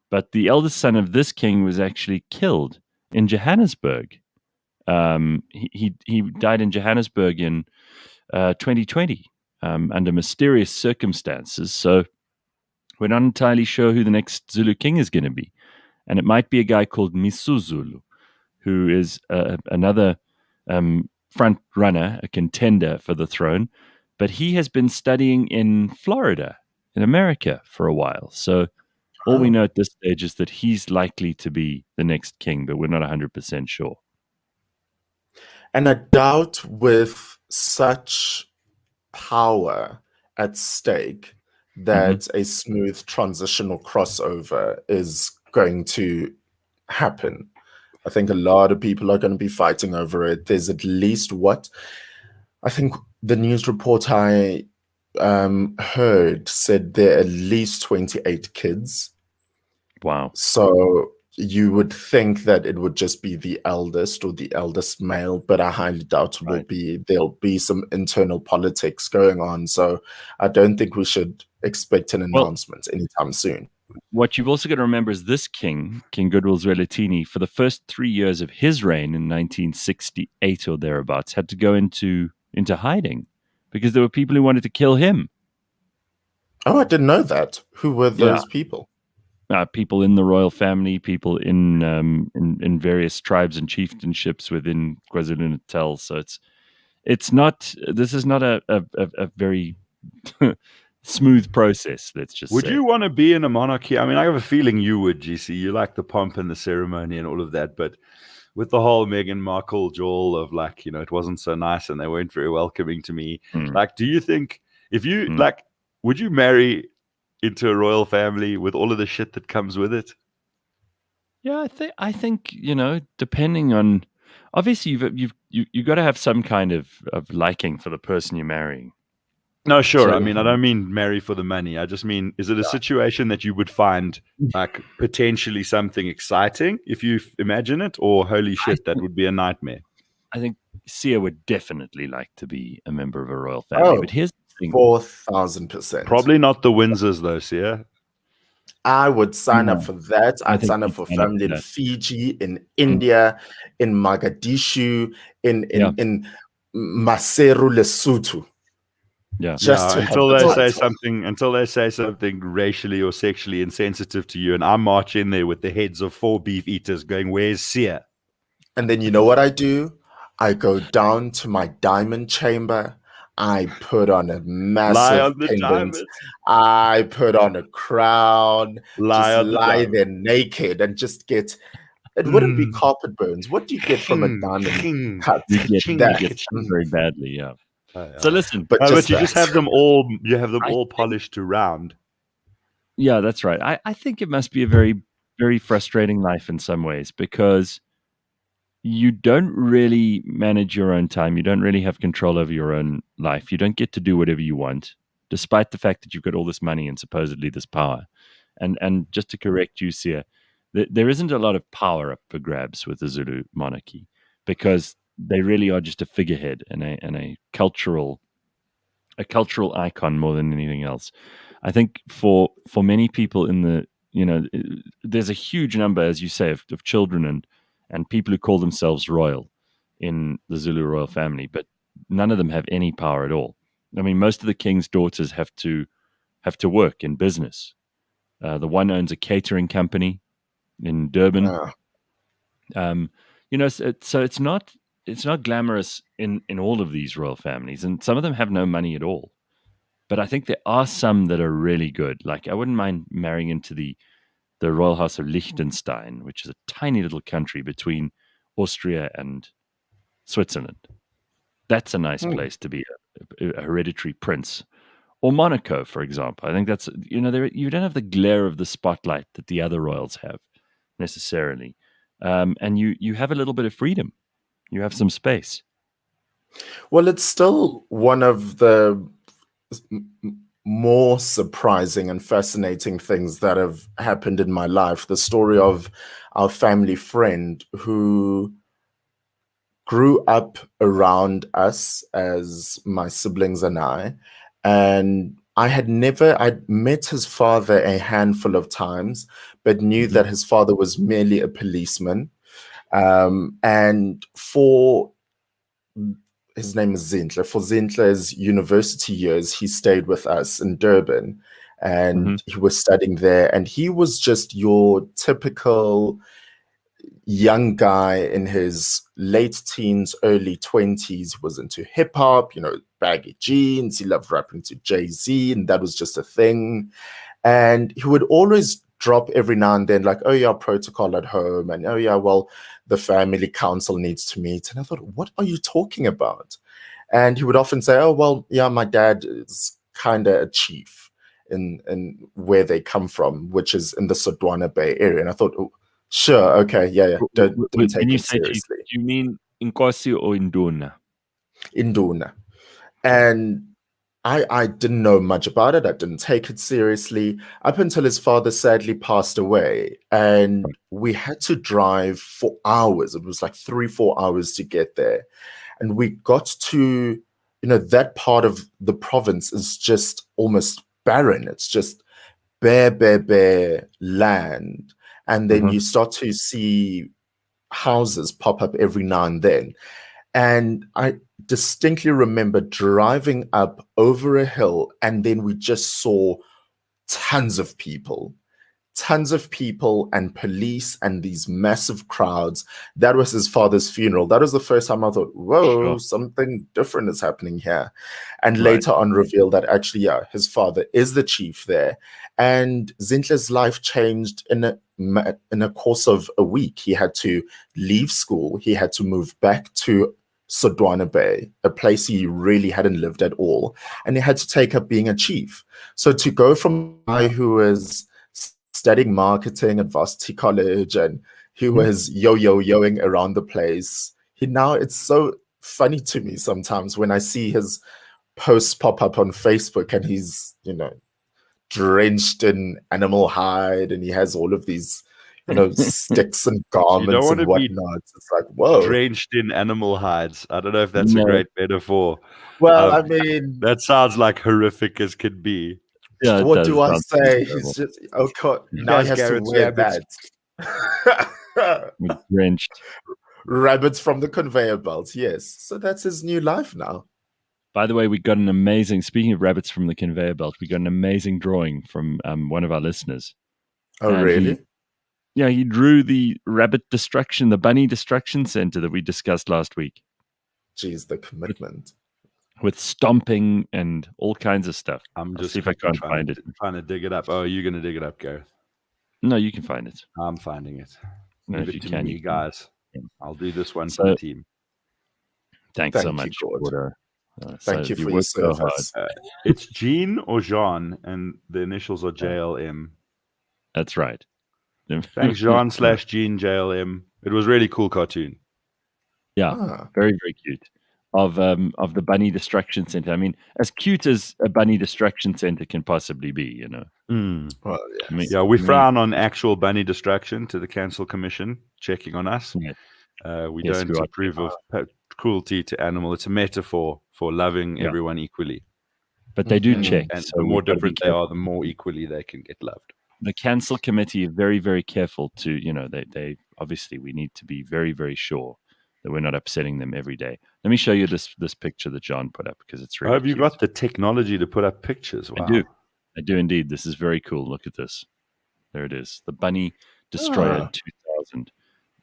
But the eldest son of this king was actually killed in Johannesburg. He died in Johannesburg in 2020 under mysterious circumstances. So we're not entirely sure who the next Zulu king is going to be. And it might be a guy called Misuzulu, who is another front runner, a contender for the throne. But he has been studying in Florida, in America, for a while. So all we know at this stage is that he's likely to be the next king, but we're not 100% sure. And I doubt with such power at stake that a smooth transitional crossover is going to happen. I think a lot of people are going to be fighting over it. There's at least I think the news report I heard said there are at least 28 kids. Wow. So you would think that it would just be the eldest or the eldest male, but I highly doubt there'll be some internal politics going on. So I don't think we should expect an announcement anytime soon. What you've also got to remember is this king, King Goodwill Zwelithini, for the first 3 years of his reign in 1968 or thereabouts, had to go into hiding because there were people who wanted to kill him. Oh, I didn't know that. Who were those people? People in the royal family, people in various tribes and chieftainships within KwaZulu-Natal. So it's not. This is not a very smooth process. Let's just. Would you want to be in a monarchy? I mean, I have a feeling you would, GC. You like the pomp and the ceremony and all of that, but with the whole Meghan Markle jewel of it wasn't so nice and they weren't very welcoming to me. Do you think if you would you marry into a royal family with all of the shit that comes with it? Yeah, I think depending on, obviously you've got to have some kind of liking for the person you're marrying. No, sure. I mean, I don't mean marry for the money. I just mean, is it a situation that you would find potentially something exciting if you imagine it, or holy shit, that would be a nightmare? I think Sia would definitely like to be a member of a royal family. But here's 4,000%. Probably not the Windsors, though, Sia. I would sign up for that. I'd sign up for family in Fiji, in India, in Mogadishu, in Maseru, Lesotho. Yeah. Until they say something racially or sexually insensitive to you, and I march in there with the heads of 4 beef eaters going, "Where's Sia?" And then you know what I do? I go down to my diamond chamber. I put on a massive pendant. I put on a crown. Lie there naked and just get. It wouldn't be carpet burns. What do you get from a diamond cut? You get very badly, yeah. So listen, but you just have them all. You have them all polished to round. Yeah, that's right. I think it must be a very, very frustrating life in some ways because you don't really manage your own time. You don't really have control over your own life. You don't get to do whatever you want, despite the fact that you've got all this money and supposedly this power. And just to correct you, Sia, there isn't a lot of power up for grabs with the Zulu monarchy because they really are just a figurehead and a cultural icon more than anything else. I think for many people there's a huge number, as you say, of children and people who call themselves royal in the Zulu royal family, but none of them have any power at all. I mean, most of the king's daughters have to work in business. The one owns a catering company in Durban. So it's not glamorous in all of these royal families, and some of them have no money at all. But I think there are some that are really good. Like I wouldn't mind marrying into the royal house of Liechtenstein, which is a tiny little country between Austria and Switzerland. That's a nice place to be a hereditary prince. Or Monaco, for example. I think that's, you don't have the glare of the spotlight that the other royals have necessarily. And you have a little bit of freedom. You have some space. Well, it's still one of the more surprising and fascinating things that have happened in my life. The story of our family friend who grew up around us as my siblings and I. And I'd met his father a handful of times, but knew that his father was merely a policeman. And for his name is Zintle. For Zintle's university years, he stayed with us in Durban, and he was studying there. And he was just your typical young guy in his late teens, early 20s, was into hip hop, baggy jeans. He loved rapping to Jay-Z, and that was just a thing. And he would always drop every now and then, like, oh, yeah, protocol at home. And, oh, yeah, well, the family council needs to meet. And I thought, what are you talking about? And he would often say, oh, well, yeah, my dad is kind of a chief in where they come from, which is in the Sodwana Bay area. And I thought, oh, sure, okay, yeah, don't take When you it say chief, seriously. do you mean Inkosi or Induna? Induna. And I didn't know much about it. I didn't take it seriously up until his father sadly passed away. And we had to drive for hours. It was like 3-4 hours to get there. And we got to, that part of the province is just almost barren. It's just bare land. And then you start to see houses pop up every now and then. And I distinctly remember driving up over a hill, and then we just saw tons of people and police and these massive crowds. That was his father's funeral. That was the first time I thought, whoa, something different is happening here. And later on revealed that actually, yeah, his father is the chief there. And Zintle's life changed in a course of a week. He had to leave school. He had to move back to Sodwana Bay, a place he really hadn't lived at all. And he had to take up being a chief. So to go from a guy who was studying marketing at Varsity College and he was yo-yoing around the place, it's so funny to me sometimes when I see his posts pop up on Facebook and he's, drenched in animal hide and he has all of these sticks and garments and whatnot. It's like, whoa. Drenched in animal hides. I don't know if that's a great metaphor. Well, I mean, that sounds like horrific as could be. Yeah, what do I say? He's just now he has to wear that. Drenched. Rabbits from the conveyor belt, yes. So that's his new life now. By the way, speaking of rabbits from the conveyor belt, we got an amazing drawing from one of our listeners. Oh, and really? He drew the the bunny destruction center that we discussed last week. Geez, the commitment. With stomping and all kinds of stuff. I'm just see if I can't find it. Trying to dig it up. Oh, you're going to dig it up, Gareth? No, you can find it. I'm finding it. No, if you can, you guys. Yeah. I'll do this one for the team. Thanks so much, Gord. Thank you for your service. It's Jean or Jean, and the initials are JLM. That's right. Thanks, Jean / Jean JLM. It was a really cool cartoon. Yeah, very, very cute. Of the bunny destruction center. I mean, as cute as a bunny destruction center can possibly be, Well, yes. We frown on actual bunny destruction to the Council Commission checking on us. Yeah. We don't approve of cruelty to animal. It's a metaphor for loving everyone equally. But they do check. And the more different they are, the more equally they can get loved. The Council Committee are very, very careful to, they obviously we need to be very, very sure that we're not upsetting them every day. Let me show you this picture that John put up because it's really have you got the technology to put up pictures? Wow. I do indeed. This is very cool. Look at this. There it is. The Bunny Destroyer 2000.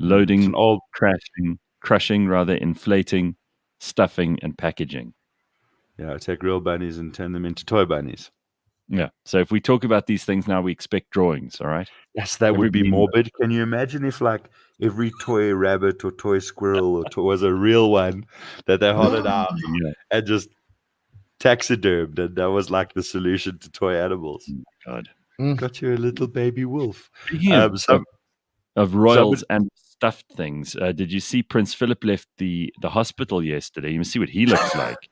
Loading, crushing, inflating, stuffing, and packaging. Yeah, take real bunnies and turn them into toy bunnies. Yeah. So if we talk about these things now, we expect drawings, all right? Yes, that would be morbid. Can you imagine if every toy rabbit or toy squirrel was a real one that they hollowed out and just taxidermed, and that was like the solution to toy animals? Oh my God. Got you a little baby wolf. Of royals and stuffed things. Did you see Prince Philip left the hospital yesterday? You can see what he looks like.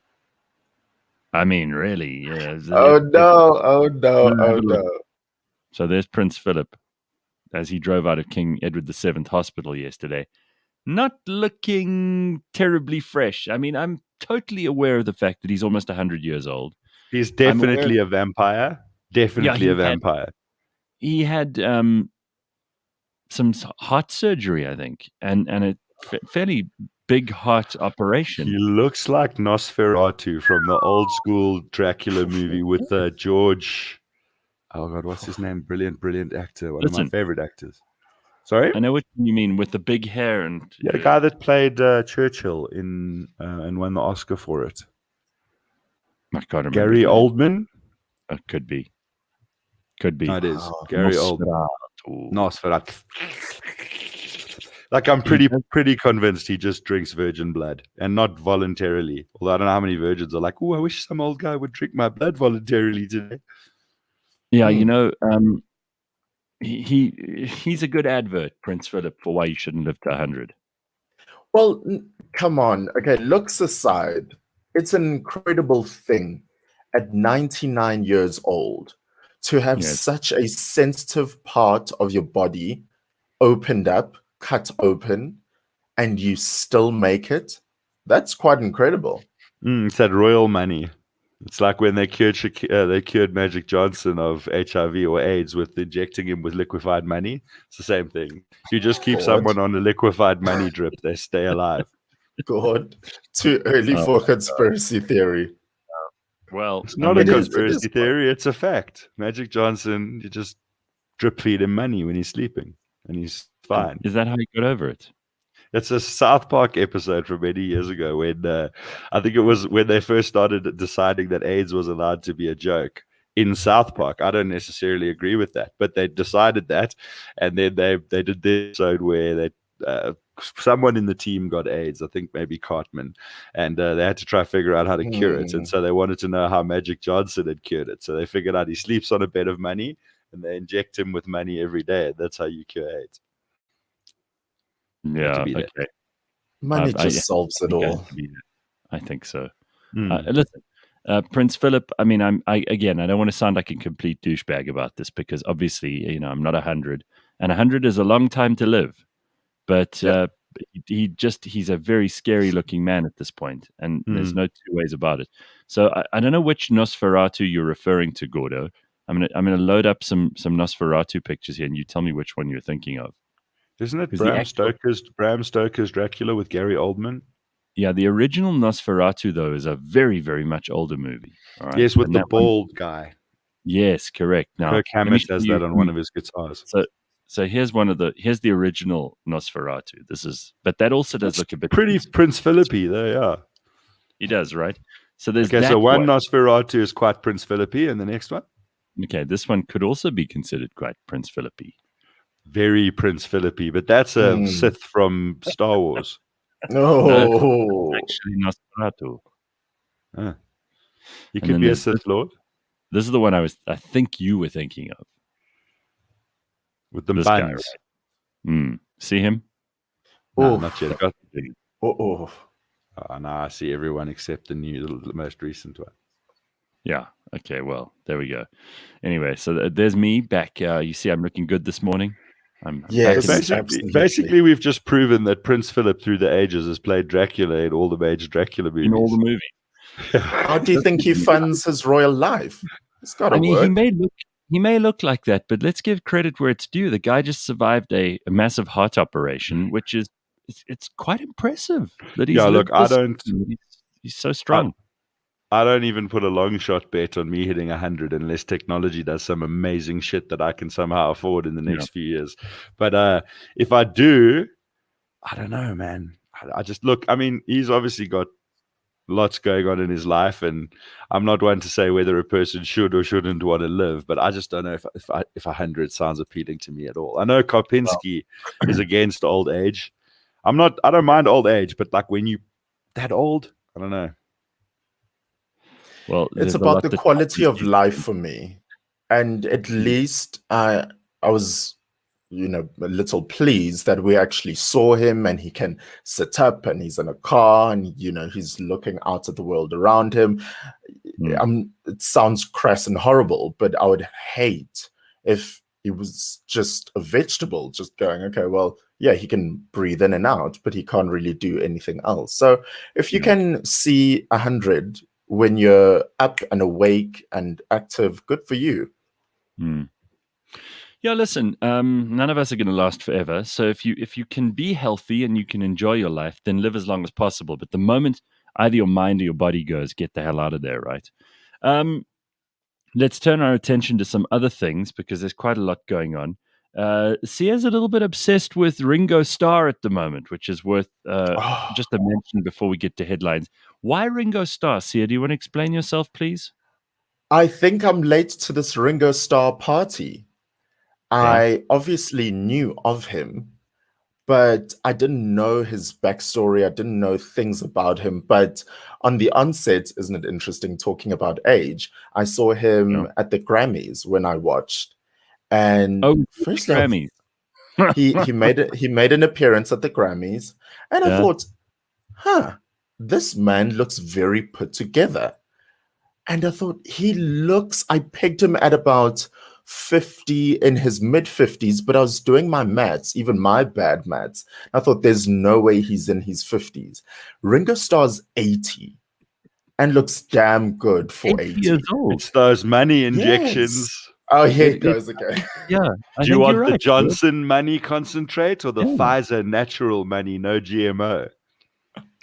I mean, really. Yeah. Oh no. So there's Prince Philip as he drove out of King Edward VII Hospital yesterday. Not looking terribly fresh. I mean, I'm totally aware of the fact that he's almost 100 years old. He's definitely a vampire. Definitely a vampire. He had heart surgery, I think, and a fairly big heart operation. He looks like Nosferatu from the old school Dracula movie with George. Oh God, what's his name? Brilliant actor. One of my Listen, favorite actors. Sorry? I know what you mean with the big hair and Yeah, the guy that played Churchill in and won the Oscar for it. I can't remember. Gary his name. Oldman? Could be. No, it is. Gary Oldman. Nosferatu. Like I'm pretty convinced he just drinks virgin blood and not voluntarily. Although I don't know how many virgins are like, oh, I wish some old guy would drink my blood voluntarily today. Yeah, he's a good advert, Prince Philip, for why you shouldn't live to 100. Well, come on. Okay, looks aside, it's an incredible thing at 99 years old to have such a sensitive part of your body opened up, cut open, and you still make it. That's quite incredible. It's that royal money. It's like when they cured Magic Johnson of HIV or AIDS with injecting him with liquefied money. It's the same thing. If you just keep someone on a liquefied money drip, they stay alive. God, too early for conspiracy theory. Well, it's not a conspiracy theory. It's a fact. Magic Johnson, you just drip feed him money when he's sleeping, and he's fine. Is that how he got over it? It's a South Park episode from many years ago when I think it was when they first started deciding that AIDS was allowed to be a joke in South Park. I don't necessarily agree with that, but they decided that, and then they did this episode where they someone in the team got AIDS. I think maybe Cartman, and they had to try to figure out how to cure it. And so they wanted to know how Magic Johnson had cured it. So they figured out he sleeps on a bed of money, and they inject him with money every day. That's how you cure AIDS. Yeah, okay. Money just solves it all. I think so. Listen, Prince Philip, I mean, I don't want to sound like a complete douchebag about this because obviously, I'm not 100, and 100 is a long time to live. But he's a very scary looking man at this point, and there's no two ways about it. So I don't know which Nosferatu you're referring to, Gordo. I'm gonna load up some Nosferatu pictures here, and you tell me which one you're thinking of. Isn't it Bram Stoker's Dracula with Gary Oldman? Yeah, the original Nosferatu, though, is a very, very much older movie. All right? Yes, with the bald guy. Yes, correct. Now, Kirk Hammett does that on one of his guitars. So here's the original Nosferatu. But that also does look a bit pretty Prince Philippi, though. Yeah, he does, right? So there's so one Nosferatu is quite Prince Philippi, and the next one. Okay, this one could also be considered quite Prince Philippi. Very Prince Philippi, but that's a Sith from Star Wars. No, actually Nosferatu. He could be a Sith Lord. This is the one I think you were thinking of. With the buns. Guy, right? See him? No, not yet. Oh, no, I see everyone except the most recent one. Yeah. Okay. Well, there we go. Anyway, so there's me back. You see, I'm looking good this morning. Basically, we've just proven that Prince Philip through the ages has played Dracula in all the major Dracula movies. In all the movies. How do you think he funds his royal life? It's got to work. He may look like that, but let's give credit where it's due. The guy just survived a massive heart operation, which is it's quite impressive. That he's he's so strong. I don't even put a long shot bet on me hitting 100 unless technology does some amazing shit that I can somehow afford in the next few years. But if I do, I don't know, man. I just look. I mean, he's obviously got lots going on in his life, and I'm not one to say whether a person should or shouldn't want to live, but I just don't know if 100 sounds appealing to me at all. I know Karpinski is against old age. I don't mind old age, but like when you that old, I don't know. Well, it's about the quality of life for me, and at least I was a little pleased that we actually saw him and he can sit up and he's in a car and he's looking out at the world around him. It sounds crass and horrible, but I would hate if he was just a vegetable, just going, okay, well, yeah, he can breathe in and out, but he can't really do anything else. So if you can see 100 when you're up and awake and active, good for you. Yeah, listen, none of us are going to last forever. So if you can be healthy and you can enjoy your life, then live as long as possible. But the moment either your mind or your body goes, get the hell out of there, right? Um, let's turn our attention to some other things because there's quite a lot going on. Sia's a little bit obsessed with Ringo Starr at the moment, which is worth Oh, just a mention before we get to headlines. Why Ringo Starr, Sia? Do you want to explain yourself, please? I think I'm late to this Ringo Starr party. Yeah. I obviously knew of him, but I didn't know his backstory. I didn't know things about him. But on the onset, isn't it interesting talking about age? I saw Yeah. him at the Grammys when I watched. And Oh, the firstly, Grammys. he made an appearance at the Grammys, and I Yeah. thought, huh, this man looks very put together. And I thought I pegged him at about 50 in his mid 50s, but I was doing my maths, even my bad maths. I thought there's no way he's in his 50s. Ringo Starr's 80 and looks damn good for 80 years 80. old. It's those money Yes. injections. Oh, here it It goes again. yeah, I Do you think you're want the right, Gord. Johnson money concentrate or the Yeah. Pfizer natural money, no GMO?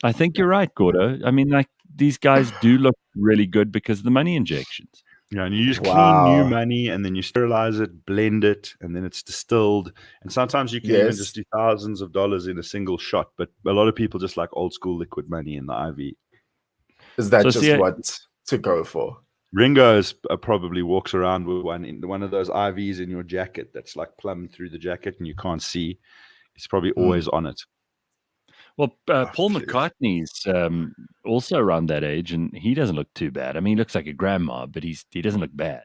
I think you're right, Gordo. I mean, like, these guys do look really good because of the money injections. Yeah, and you use clean new Wow. money and then you sterilize it, blend it, and then it's distilled. And sometimes you can even just Yes. do thousands of dollars in a single shot. But a lot of people just like old school liquid money in the IV. Is that So, just see, what to go for? Ringo probably walks around with one of those IVs in your jacket that's like plumbed through the jacket and you can't see. He's probably always Mm. on it. well, Oh, Paul please. McCartney's also around that age, and he doesn't look too bad. I mean, he looks like a grandma, but he doesn't look bad.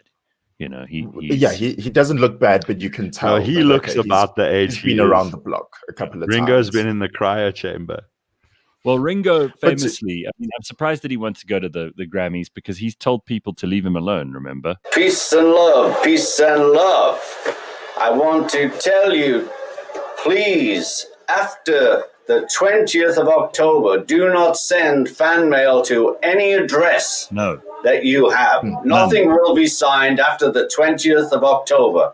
You know, Yeah, he's he doesn't look bad, but you can No, tell he that looks okay, about the age he's he been around is. the block a couple of Ringo's been times. in the cryo chamber. well, Ringo But famously. I mean, I'm surprised that he wants to go to the Grammys because he's told people to leave him alone. Remember? Peace and love, peace and love. I want to tell you, please, after the 20th of October, do not send fan mail to any address No, that you have. none. Nothing will be signed after the 20th of October.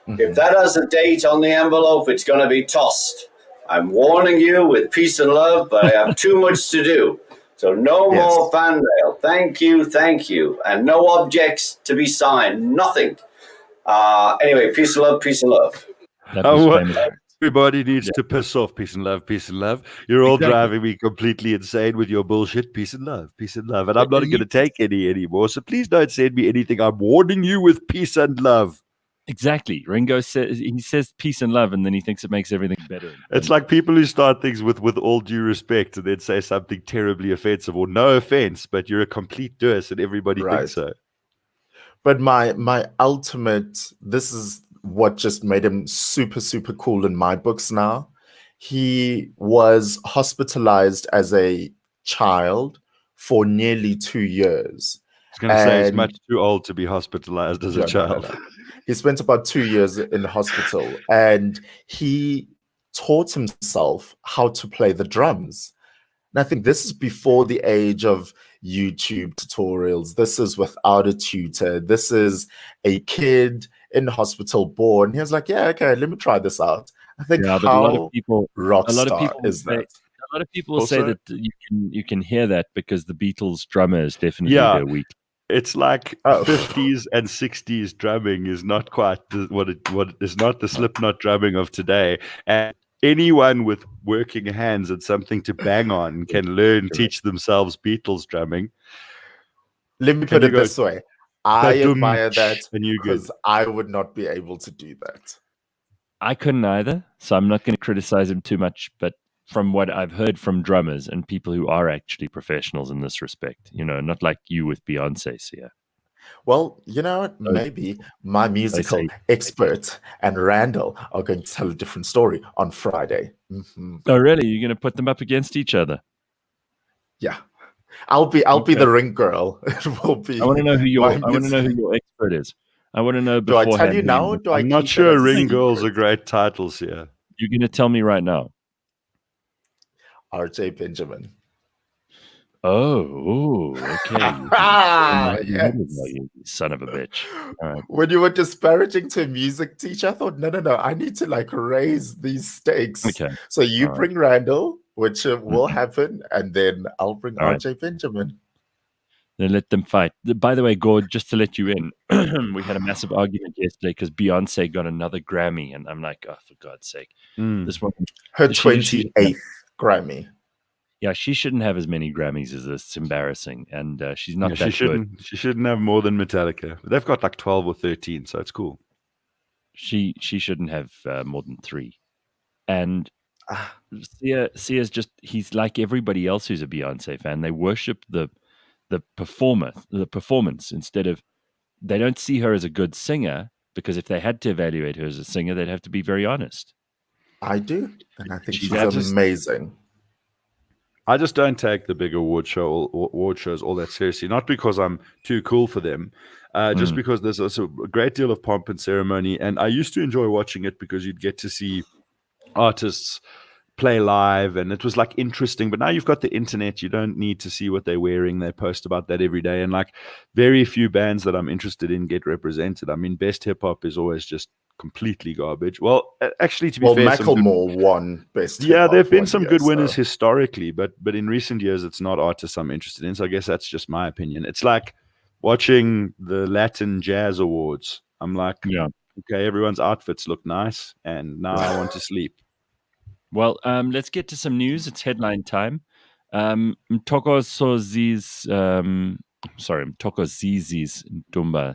If that has a date on the envelope, it's going to be tossed. I'm warning you with peace and love, but I have too much to do. So no yes, more fan mail. Thank you. And no objects to be signed. Nothing. Anyway, peace and love, peace and love. That was famous. Everybody needs Yeah, to piss off. Peace and love, peace and love. You're all exactly. driving me completely insane with your bullshit. Peace and love, peace and love. And I'm not going You, to take any anymore. So please don't send me anything. I'm warning you with peace and love. exactly. Ringo says peace and love, and then he thinks it makes everything better. It's like people who start things with all due respect and then say something terribly offensive or no offense, but you're a complete durs and everybody right. thinks so. But my ultimate, this is what just made him super, super cool in my books now. He was hospitalized as a child for nearly 2 years. I was going to say he's And much too old to be hospitalized as a no, no, no, child. no. He spent about 2 years in hospital and he taught himself how to play the drums. And I think this is before the age of YouTube tutorials. This is without a tutor. This is a kid in hospital born. He was like, yeah, okay, let me try this out. I think Yeah, but a lot of how people, rock a lot of star people will is say, that? a lot of people will say Also, that you can hear that because the Beatles drummer is definitely yeah, their weak. it's like Oh, 50s and 60s drumming is not quite what is not the Slipknot drumming of today. And anyone with working hands and something to bang on can learn, correct. teach themselves Beatles drumming. Let me And put you it go, this way. I ba-dum, admire that and you're good. because I would not be able to do that. I couldn't either, so I'm not going to criticize him too much. But from what I've heard from drummers and people who are actually professionals in this respect, you know, not like you with Beyonce, Sia. Well, you know what? So Maybe my they musical say, expert and Randall are going to tell a different story on Friday. oh, really? You're going to put them up against each other? Yeah, I'll be Okay. the ring girl. It will be I want to know who my your music. expert is. I want to know Do I tell beforehand. you now? Or do I I'm not keep it sure as a ring girls secret? are great titles here. You're going to tell me right now. RJ Benjamin. Okay. Yes. You son of a bitch. All right. When you were disparaging to a music teacher, I thought, no, I need to like raise these stakes. Okay. So you All right. bring Randall, which will Mhm. happen, and then I'll bring All right. RJ Benjamin. Then let them fight. By the way, Gord, just to let you in, we had a massive argument yesterday because Beyonce got another Grammy, and I'm like, oh, for God's sake, this woman, Her she shouldn't have, 28th Grammy. yeah, she shouldn't have as many Grammys as this. It's embarrassing, and she's not Yeah, that good. She shouldn't have more than Metallica. They've got like 12 or 13, so it's cool. She shouldn't have more than 3. And Ah, Sia's just, he's like everybody else who's a Beyonce fan. They worship the performance instead of, they don't see her as a good singer, because if they had to evaluate her as a singer, they'd have to be very honest. I do, and I think She's she's amazing. I just don't take the big award shows all that seriously. Not because I'm too cool for them, just because there's also a great deal of pomp and ceremony. And I used to enjoy watching it because you'd get to see artists play live, and it was like interesting. But now you've got the internet; you don't need to see what they're wearing. They post about that every day, and like very few bands that I'm interested in get represented. I mean, best hip hop is always just completely garbage. Well, actually, to be fair, Macklemore won Best yeah, Hip-Hop there have been 1 some year, good winners so. historically, but in recent years, it's not artists I'm interested in. So I guess that's just my opinion. It's like watching the Latin Jazz Awards. I'm like, Yeah. okay, everyone's outfits look nice, and now I want to sleep. Well, let's get to some news. It's headline time. Mthokozisi's Dumba.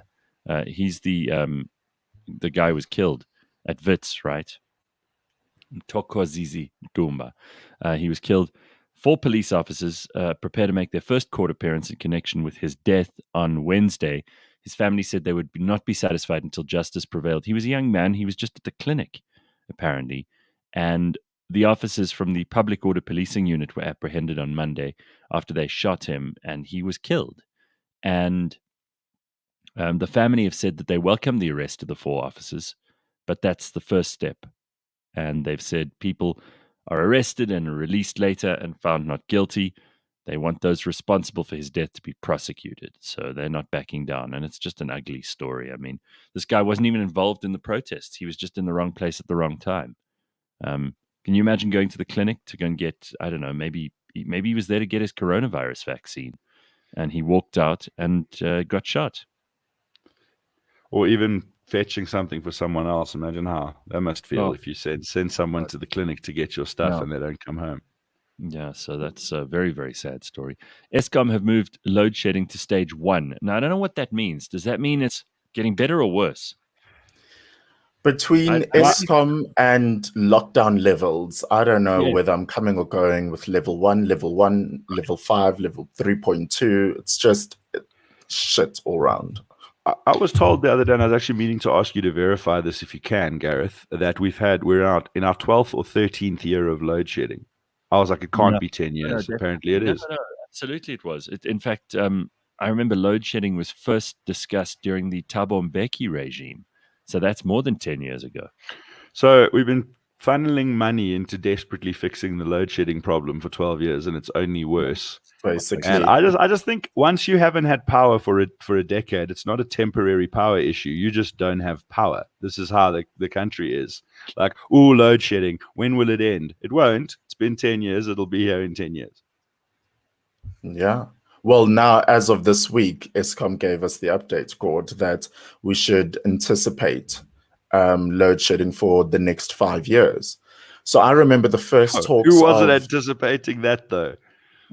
He's the guy who was killed at Wits, right? Mthokozisi Dumba. He was killed. 4 police officers prepare to make their first court appearance in connection with his death on Wednesday. His family said they would not be satisfied until justice prevailed. He was a young man. He was just at the clinic, apparently. And the officers from the Public Order Policing Unit were apprehended on Monday after they shot him, and he was killed. And the family have said that they welcome the arrest of the 4 officers, but that's the first step. And they've said people are arrested and released later and found not guilty. They want those responsible for his death to be prosecuted. So they're not backing down. And it's just an ugly story. I mean, this guy wasn't even involved in the protests. He was just in the wrong place at the wrong time. Can you imagine going to the clinic to go and get, I don't know, maybe he was there to get his coronavirus vaccine, and he walked out and got shot. Or even fetching something for someone else. Imagine how that must feel if you send someone to the clinic to get your stuff and they don't come home. Yeah, so that's a very, very sad story. Eskom have moved load shedding to stage 1. Now, I don't know what that means. Does that mean it's getting better or worse? Between Eskom and lockdown levels, I don't know whether I'm coming or going with level 1, level 5, level 3.2. It's just shit all around. I was told the other day, and I was actually meaning to ask you to verify this if you can, Gareth, that we're out in our 12th or 13th year of load shedding. I was like, it can't be 10 years. Apparently it is. No, absolutely it was. In fact, I remember load shedding was first discussed during the Thabo Mbeki regime. So that's more than 10 years ago. So we've been funneling money into desperately fixing the load shedding problem for 12 years, and it's only worse. Basically. And I just think once you haven't had power for a decade, it's not a temporary power issue. You just don't have power. This is how the country is. Like, load shedding. When will it end? It won't. It's been 10 years. It'll be here in 10 years. Yeah. Well, now, as of this week, Eskom gave us the update, Gord, that we should anticipate load shedding for the next 5 years. So I remember the first talks. Who wasn't anticipating that, though?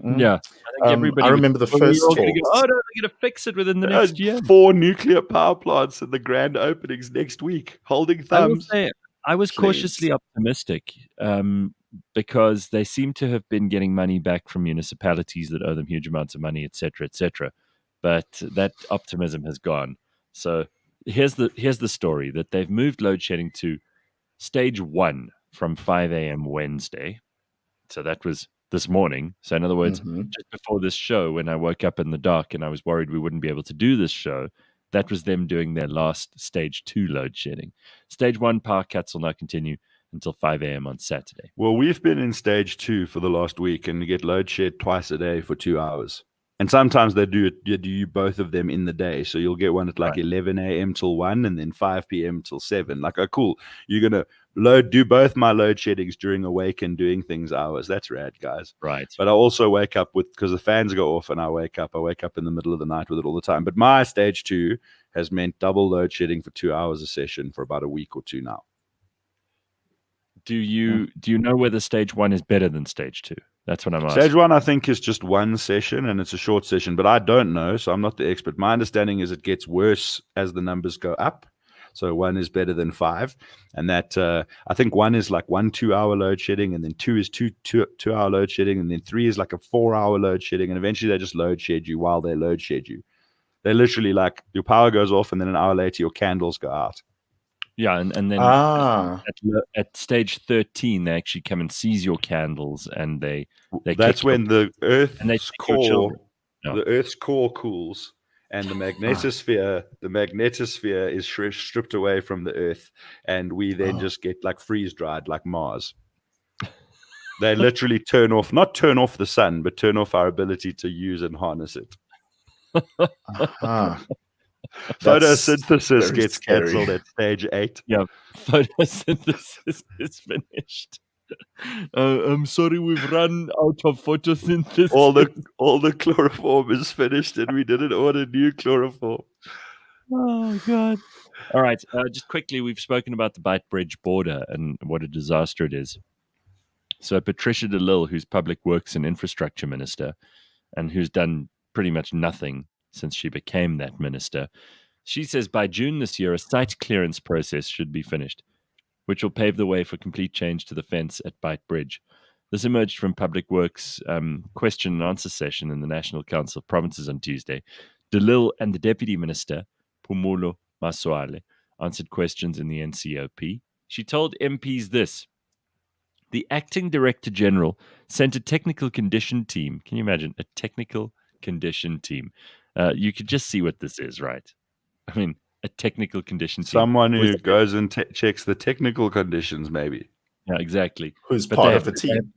Yeah. I remember the first talks. they're going to fix it within the next year. 4 nuclear power plants and the grand openings next week. Holding thumbs. I was cautiously optimistic because they seem to have been getting money back from municipalities that owe them huge amounts of money, et cetera, et cetera. But that optimism has gone. So here's the story, that they've moved load shedding to stage 1 from 5 a.m. Wednesday. So that was this morning. So in other words, just before this show, when I woke up in the dark and I was worried we wouldn't be able to do this show, that was them doing their last stage 2 load shedding. Stage 1 power cuts will now continue until 5 a.m. on Saturday. Well, we've been in stage 2 for the last week, and you get load shed twice a day for 2 hours. And sometimes they do both of them in the day. So you'll get one at like Right. 11 a.m. till 1 and then 5 p.m. till 7. Like, oh, cool. You're going to do both my load sheddings during awake and doing things hours. That's rad, guys. Right. But I also wake up because the fans go off and I wake up in the middle of the night with it all the time. But my stage 2 has meant double load shedding for 2 hours a session for about a week or two now. Do you know whether stage 1 is better than stage 2? That's what I'm asking. Stage 1, I think, is just one session, and it's a short session, but I don't know, so I'm not the expert. My understanding is it gets worse as the numbers go up. So 1 is better than 5, and that I think 1 is like 1 2-hour load shedding, and then 2 is 2-hour load shedding, and then 3 is like a 4-hour load shedding, and eventually they just load shed you while they load shed you. They literally, like, your power goes off, and then an hour later your candles go out. Yeah, and then at stage 13, they actually come and seize your candles, and they That's when the Earth's core, No. the Earth's core cools, and the magnetosphere is stripped away from the Earth, and we then just get like freeze dried like Mars. They literally not turn off the sun, but turn off our ability to use and harness it. Photosynthesis gets cancelled at stage 8. Yeah, photosynthesis is finished. I'm sorry, we've run out of photosynthesis. All the chloroform is finished, and we didn't order new chloroform. Oh God! All right, just quickly, we've spoken about the Beit Bridge border and what a disaster it is. So Patricia de Lille, who's Public Works and Infrastructure Minister, and who's done pretty much nothing since she became that minister, she says by June this year, a site clearance process should be finished, which will pave the way for complete change to the fence at Beit Bridge. This emerged from Public Works' question and answer session in the National Council of Provinces on Tuesday. De Lille and the Deputy Minister, Phumulo Masualle, answered questions in the NCOP. She told MPs this: the Acting Director General sent a technical condition team. Can you imagine? A technical condition team. You could just see what this is, right? I mean, a technical condition team. Someone who goes and checks the technical conditions, maybe. Yeah, exactly. Who's part of the team.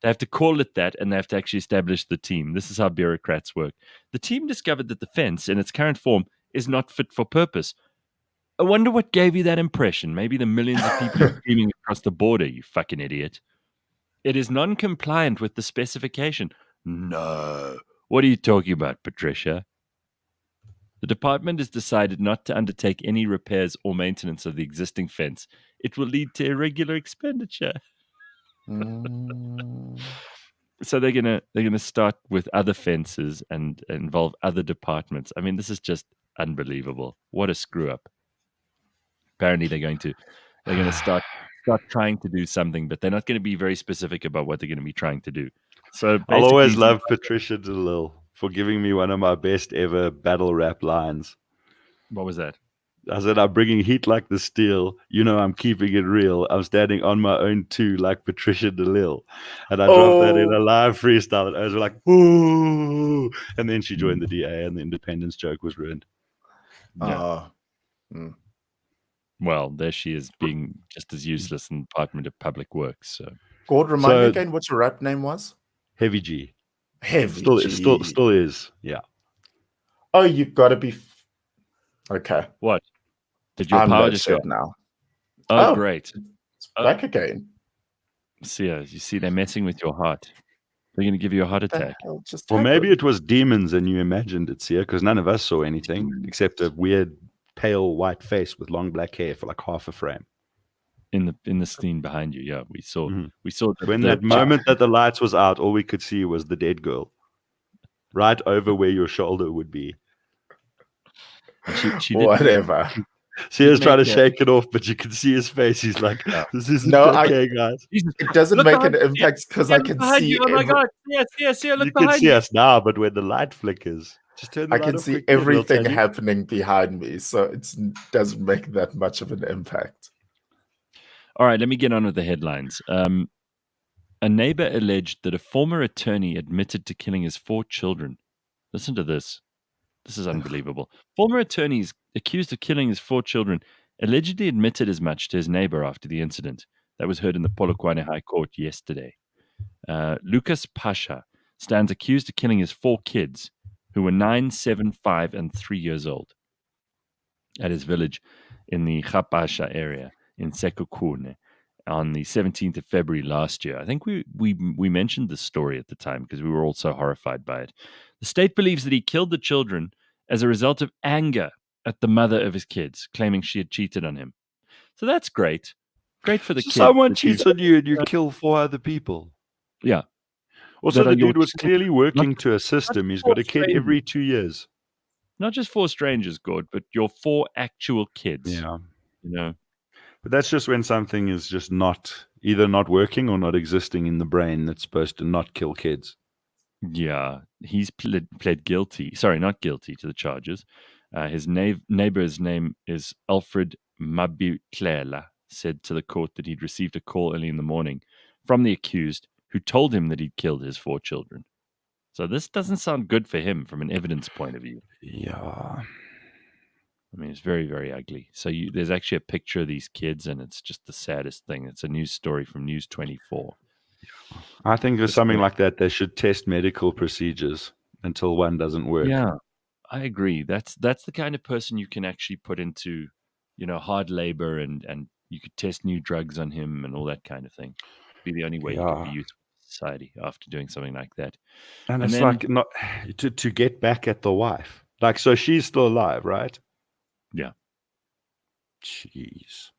They have to call it that, and they have to actually establish the team. This is how bureaucrats work. The team discovered that the fence, in its current form, is not fit for purpose. I wonder what gave you that impression. Maybe the millions of people screaming across the border, you fucking idiot. It is non-compliant with the specification. No. What are you talking about, Patricia? The department has decided not to undertake any repairs or maintenance of the existing fence. It will lead to irregular expenditure. So they're gonna start with other fences and involve other departments. I mean, this is just unbelievable. What a screw up. Apparently they're gonna start trying to do something, but they're not going to be very specific about what they're going to be trying to do. So I'll always love Patricia de Lille for giving me one of my best ever battle rap lines. What was that? I said, I'm bringing heat like the steel. You know, I'm keeping it real. I'm standing on my own too, like Patricia de Lille. And I dropped that in a live freestyle. And I was like, ooh. And then she joined the DA, and the independence joke was ruined. Yeah. Well, there she is, being just as useless in the Department of Public Works. So, Gord, remind me again what your rap name was? Heavy G. Heavy G. Still is. Yeah. Oh, you got to be. Okay. What? Did your power just go now? Oh, great. It's back again. See, you see, they're messing with your heart. They're going to give you a heart attack. Well, maybe it was demons and you imagined it, Sia, because none of us saw anything except a weird pale white face with long black hair for like half a frame. In the scene behind you, yeah, we saw. Mm-hmm. We saw when that moment that the lights was out, all we could see was the dead girl, right over where your shoulder would be. She whatever. Sia's trying to shake it off, but you can see his face. He's like, "This isn't okay, guys." It doesn't make an impact because I can see. You. Oh my God! Yes, look you behind can see us now, but when the light flickers, just turn the I light can off see quickly, everything happening behind me, so it doesn't make that much of an impact. All right, let me get on with the headlines. A neighbor alleged that a former attorney admitted to killing his 4 children. Listen to this. This is unbelievable. Former attorneys accused of killing his 4 children allegedly admitted as much to his neighbor after the incident. That was heard in the Polokwane High Court yesterday. Lucas Pasha stands accused of killing his 4 kids, who were 9, 7, 5, and 3 years old, at his village in the Chapasha area in Sekokune on the 17th of February last year. I think we mentioned this story at the time because we were all so horrified by it. The state believes that he killed the children as a result of anger at the mother of his kids, claiming she had cheated on him. So that's great. Great for the kids. Someone cheats on you and you kill 4 other people. Yeah. Also, That are the your dude was children. clearly working Not- to a system. He's not got a kid strangers. every 2 years. Not just 4 strangers, Gord, but your 4 actual kids. Yeah. You know, But that's just when something is just either not working or not existing in the brain that's supposed to not kill kids. yeah, he's pled guilty. Sorry, not guilty to the charges. His neighbor's name is Alfred Mabitlela, said to the court that he'd received a call early in the morning from the accused who told him that he'd killed his 4 children. So this doesn't sound good for him from an evidence point of view. Yeah. I mean, it's very, very ugly. So there's actually a picture of these kids, and it's just the saddest thing. It's a news story from News 24. I think there's Just something very- like that. They should test medical procedures until one doesn't work. Yeah, I agree. That's the kind of person you can actually put into, hard labor, and you could test new drugs on him and all that kind of thing. Be the only way you could be Yeah. useful to society after doing something like that. And And it's then- like not to get back at the wife. Like, so she's still alive, right? Yeah. Jeez.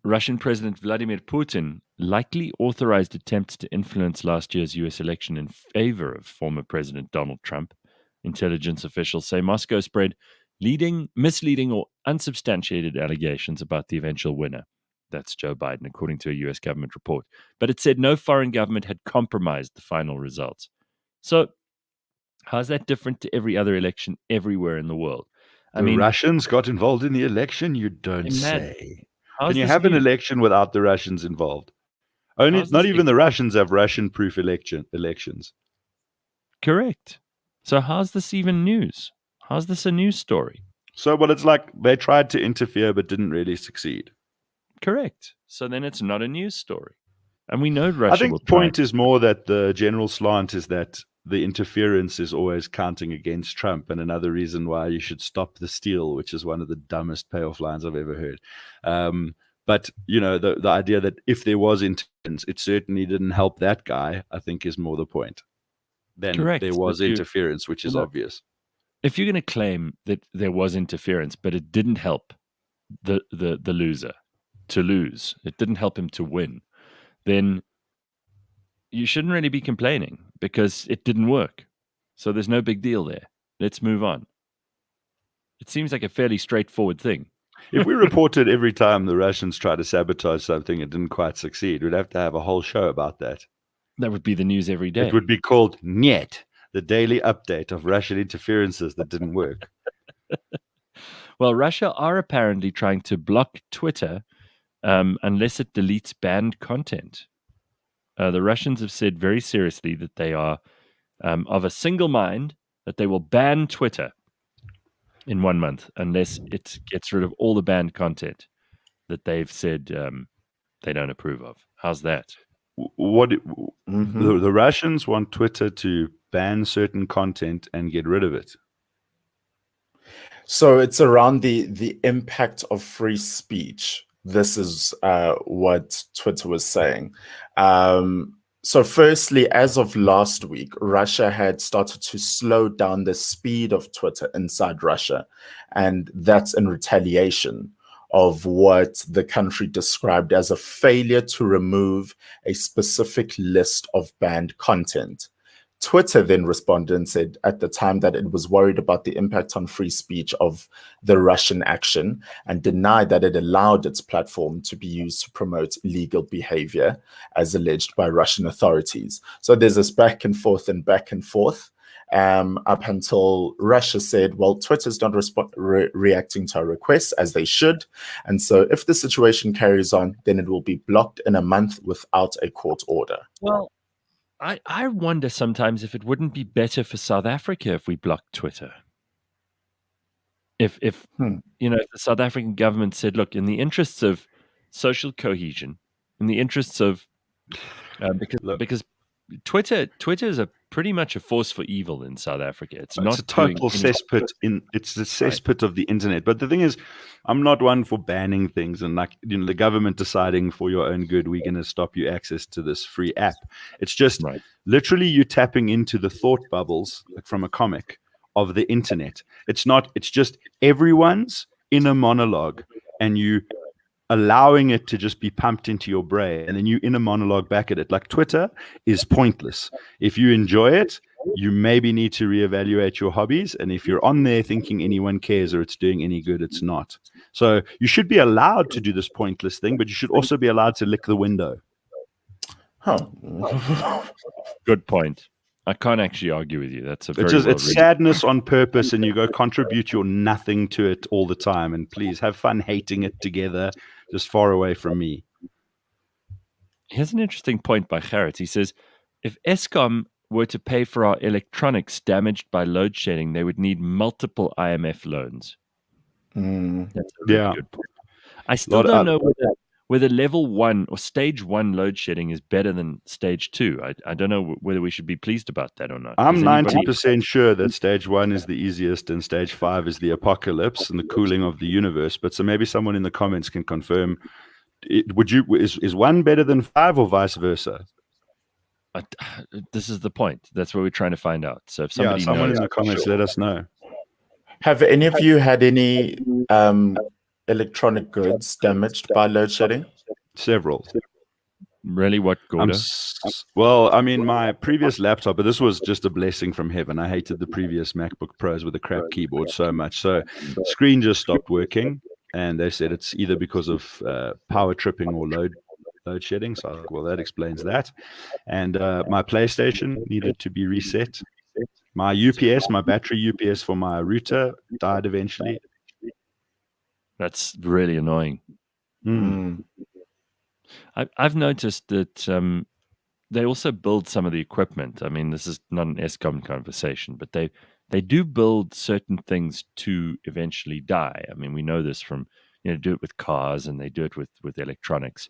Russian President Vladimir Putin likely authorized attempts to influence last year's U.S. election in favor of former President Donald Trump. Intelligence officials say Moscow spread misleading, or unsubstantiated allegations about the eventual winner. That's Joe Biden, according to a U.S. government report. But it said no foreign government had compromised the final results. So, how's that different to every other election everywhere in the world? The Russians got involved in the election? You don't Imagine. say. how's Can you this have an new? election without the Russians involved? How's Not this even the Russians have Russian-proof elections. Correct. So how's this even news? How's this a news story? So, well, it's like they tried to interfere but didn't really succeed. Correct. So then it's not a news story. And we know Russia I think will the try. point is more that the general slant is that the interference is always counting against Trump, and another reason why you should stop the steal, which is one of the dumbest payoff lines I've ever heard. But, the idea that if there was interference, it certainly didn't help that guy, I think is more the point. Then Correct. there was But interference, which is Well, obvious. if you're going to claim that there was interference, but it didn't help the loser to lose, it didn't help him to win, then you shouldn't really be complaining because it didn't work. So there's no big deal there. Let's move on. It seems like a fairly straightforward thing. If we reported every time the Russians tried to sabotage something and didn't quite succeed, we'd have to have a whole show about that. That would be the news every day. It would be called Niet, the daily update of Russian interferences that didn't work. Well, Russia are apparently trying to block Twitter unless it deletes banned content. The Russians have said very seriously that they are of a single mind that they will ban Twitter in 1 month unless it gets rid of all the banned content that they've said they don't approve of. How's that? The Russians want Twitter to ban certain content and get rid of it. So it's around the impact of free speech. This is what Twitter was saying. So firstly, as of last week, Russia had started to slow down the speed of Twitter inside Russia. And that's in retaliation of what the country described as a failure to remove a specific list of banned content. Twitter then responded and said at the time that it was worried about the impact on free speech of the Russian action and denied that it allowed its platform to be used to promote illegal behavior as alleged by Russian authorities. So there's this back and forth up until Russia said, well, Twitter's not reacting to our requests as they should. And so if the situation carries on, then it will be blocked in a month without a court order. Well, I wonder sometimes if it wouldn't be better for South Africa if we blocked Twitter. If the South African government said, look, in the interests of social cohesion, in the interests of because Twitter is pretty much a force for evil in South Africa. It's not a total cesspit it's the cesspit of the internet. But the thing is, I'm not one for banning things and the government deciding for your own good, we're going to stop you access to this free app. It's just literally you tapping into the thought bubbles like from a comic of the internet. It's just everyone's inner monologue and you allowing it to just be pumped into your brain and then you inner monologue back at it. Like Twitter is pointless. If you enjoy it, you maybe need to reevaluate your hobbies. And if you're on there thinking anyone cares or it's doing any good, it's not. So you should be allowed to do this pointless thing, but you should also be allowed to lick the window. Good point. I can't actually argue with you. That's it's sadness on purpose, and you go contribute your nothing to it all the time. And please have fun hating it together, just far away from me. Here's an interesting point by Gerrit. He says, if Eskom were to pay for our electronics damaged by load shedding, they would need multiple IMF loans. That's a really good point. I still don't know whether level 1 or stage 1 load shedding is better than stage 2. I don't know whether we should be pleased about that or not. I'm 90% sure that stage 1 is the easiest and stage 5 is the apocalypse and the cooling of the universe. But so maybe someone in the comments can confirm. Is 1 better than 5 or vice versa? This is the point. That's what we're trying to find out. So if someone in the comments, let us know. Have any of you had any electronic goods damaged by load shedding? Several. Really? What, Gord? Well, I mean, my previous laptop, but this was just a blessing from heaven. I hated the previous MacBook Pros with the crap keyboard so much. So screen just stopped working, and they said it's either because of power tripping or load shedding. So I was like, well, that explains that. And my PlayStation needed to be reset. My UPS, my battery UPS for my router died eventually. That's really annoying. I've noticed that they also build some of the equipment. I mean, this is not an Eskom conversation, but they do build certain things to eventually die. I mean, we know this from, do it with cars and they do it with electronics.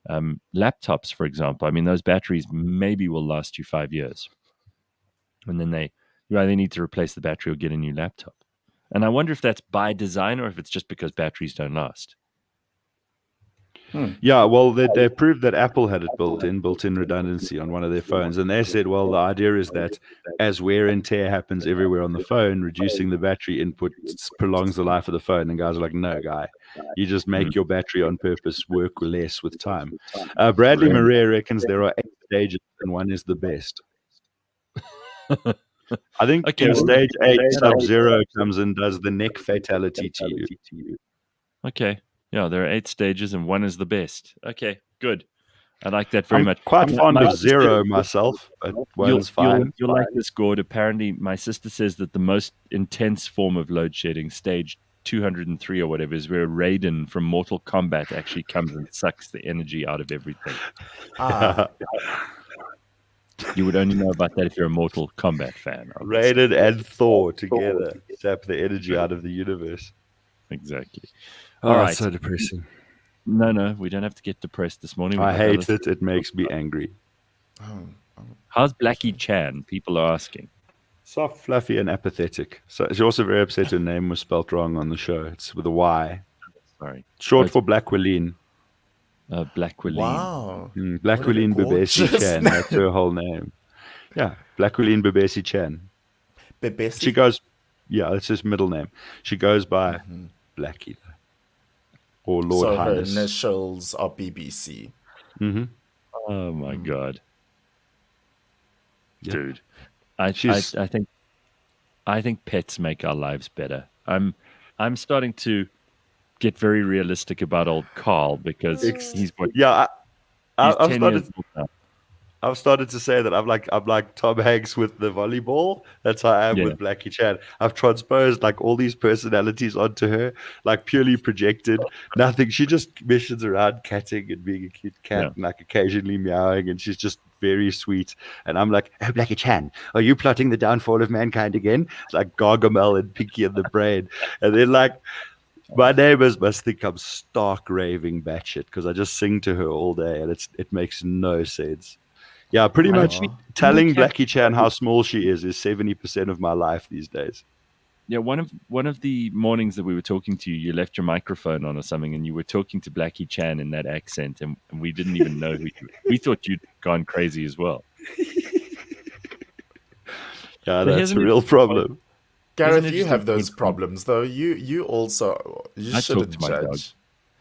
Laptops, for example, I mean, those batteries maybe will last you 5 years. And then you either need to replace the battery or get a new laptop. And I wonder if that's by design or if it's just because batteries don't last. Yeah, well, they proved that Apple had it built-in redundancy on one of their phones. And they said, well, the idea is that as wear and tear happens everywhere on the phone, reducing the battery input prolongs the life of the phone. And guys are like, no, guy, you just make your battery on purpose work less with time. Bradley Maria reckons there are 8 stages and 1 is the best. I think in stage 8, Sub-Zero comes and does the neck fatality to you. Okay. Yeah, there are 8 stages and 1 is the best. Okay, good. I like that very much. Quite fond of 0 myself, but 1's fine. You'll like this, Gord. Apparently, my sister says that the most intense form of load shedding, stage 203 or whatever, is where Raiden from Mortal Kombat actually comes and sucks the energy out of everything. You would only know about that if you're a Mortal Kombat fan. Raiden and Thor together sap the energy out of the universe. Exactly. All right. So depressing. No, we don't have to get depressed this morning. I hate it. It makes me angry. How's Blackie Chan? People are asking. Soft, fluffy, and apathetic. So she's also very upset her name was spelt wrong on the show. It's with a Y. Sorry. Short for Black Willeen. Black Willeen. Wow. Black Willeen Bebesi Chan. That's her whole name. Yeah. Black Willeen Bebesi Chan. Bebesi? She goes, that's his middle name. She goes by Blackie. Or Lord Highness. Her initials are BBC. Oh my God. Yeah. Dude. I think pets make our lives better. I'm starting to get very realistic about old Carl because he's what? Yeah, I've started to say that I'm like Tom Hanks with the volleyball. That's how I am with Blackie Chan. I've transposed like all these personalities onto her, like purely projected. Nothing. She just missions around catting and being a cute cat and like occasionally meowing, and she's just very sweet. And I'm like, oh, Blackie Chan, are you plotting the downfall of mankind again? It's like Gargamel and Pinky and the Brain. And then like My neighbors must think I'm stark raving batshit because I just sing to her all day and it makes no sense. Yeah, pretty I much actually, Aw. telling Blackie Chan how small she is 70% of my life these days. yeah, one of the mornings that we were talking to you, you left your microphone on or something, and you were talking to Blackie Chan in that accent, and we didn't even know who you. We thought you'd gone crazy as well. Yeah, So that's here's a an real interesting point. problem. Here's an Gareth, you interesting have point those from. problems though. You I talk to shouldn't my dog. judge.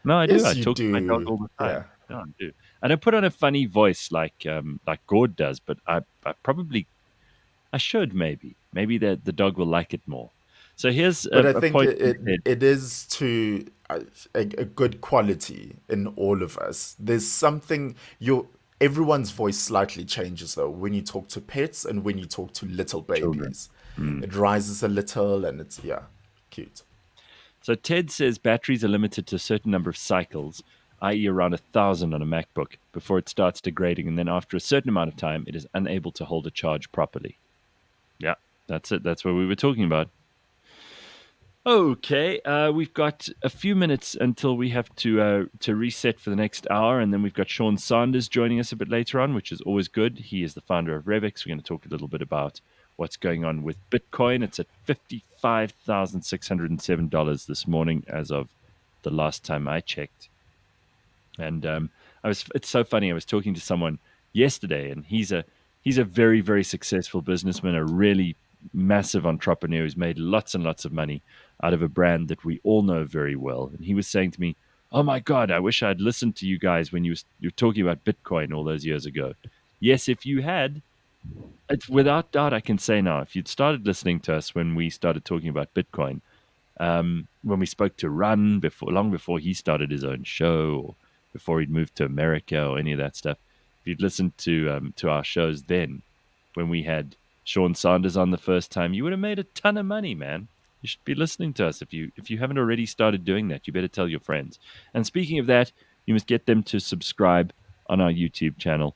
No, I do. I Yes, you talk to my dog do. all the Yeah. time. No, I do. I don't put on a funny voice like Gord does, but I probably I should maybe the dog will like it more. So here's But I a think point it from it, Ted. it is to a good quality in all of us. There's something your everyone's voice slightly changes though when you talk to pets and when you talk to little Children. babies. Mm. It rises a little and it's cute. So Ted says batteries are limited to a certain number of cycles, i.e., around 1,000 on a MacBook, before it starts degrading, and then after a certain amount of time, it is unable to hold a charge properly. Yeah, that's it. That's what we were talking about. Okay, we've got a few minutes until we have to reset for the next hour, and then we've got Sean Sanders joining us a bit later on, which is always good. He is the founder of Revix. We're going to talk a little bit about what's going on with Bitcoin. It's at $55,607 this morning, as of the last time I checked. And it's so funny. I was talking to someone yesterday, and he's a very, very successful businessman, a really massive entrepreneur who's made lots and lots of money out of a brand that we all know very well. And he was saying to me, "Oh my God, I wish I'd listened to you guys when you were talking about Bitcoin all those years ago." Yes, if you had, it's without doubt, I can say now, if you'd started listening to us when we started talking about Bitcoin, when we spoke to Run long before he started his own show, or before he'd moved to America, or any of that stuff. If you'd listened to our shows then, when we had Sean Sanders on the first time, you would have made a ton of money, man. You should be listening to us. If you haven't already started doing that, you better tell your friends. And speaking of that, you must get them to subscribe on our YouTube channel.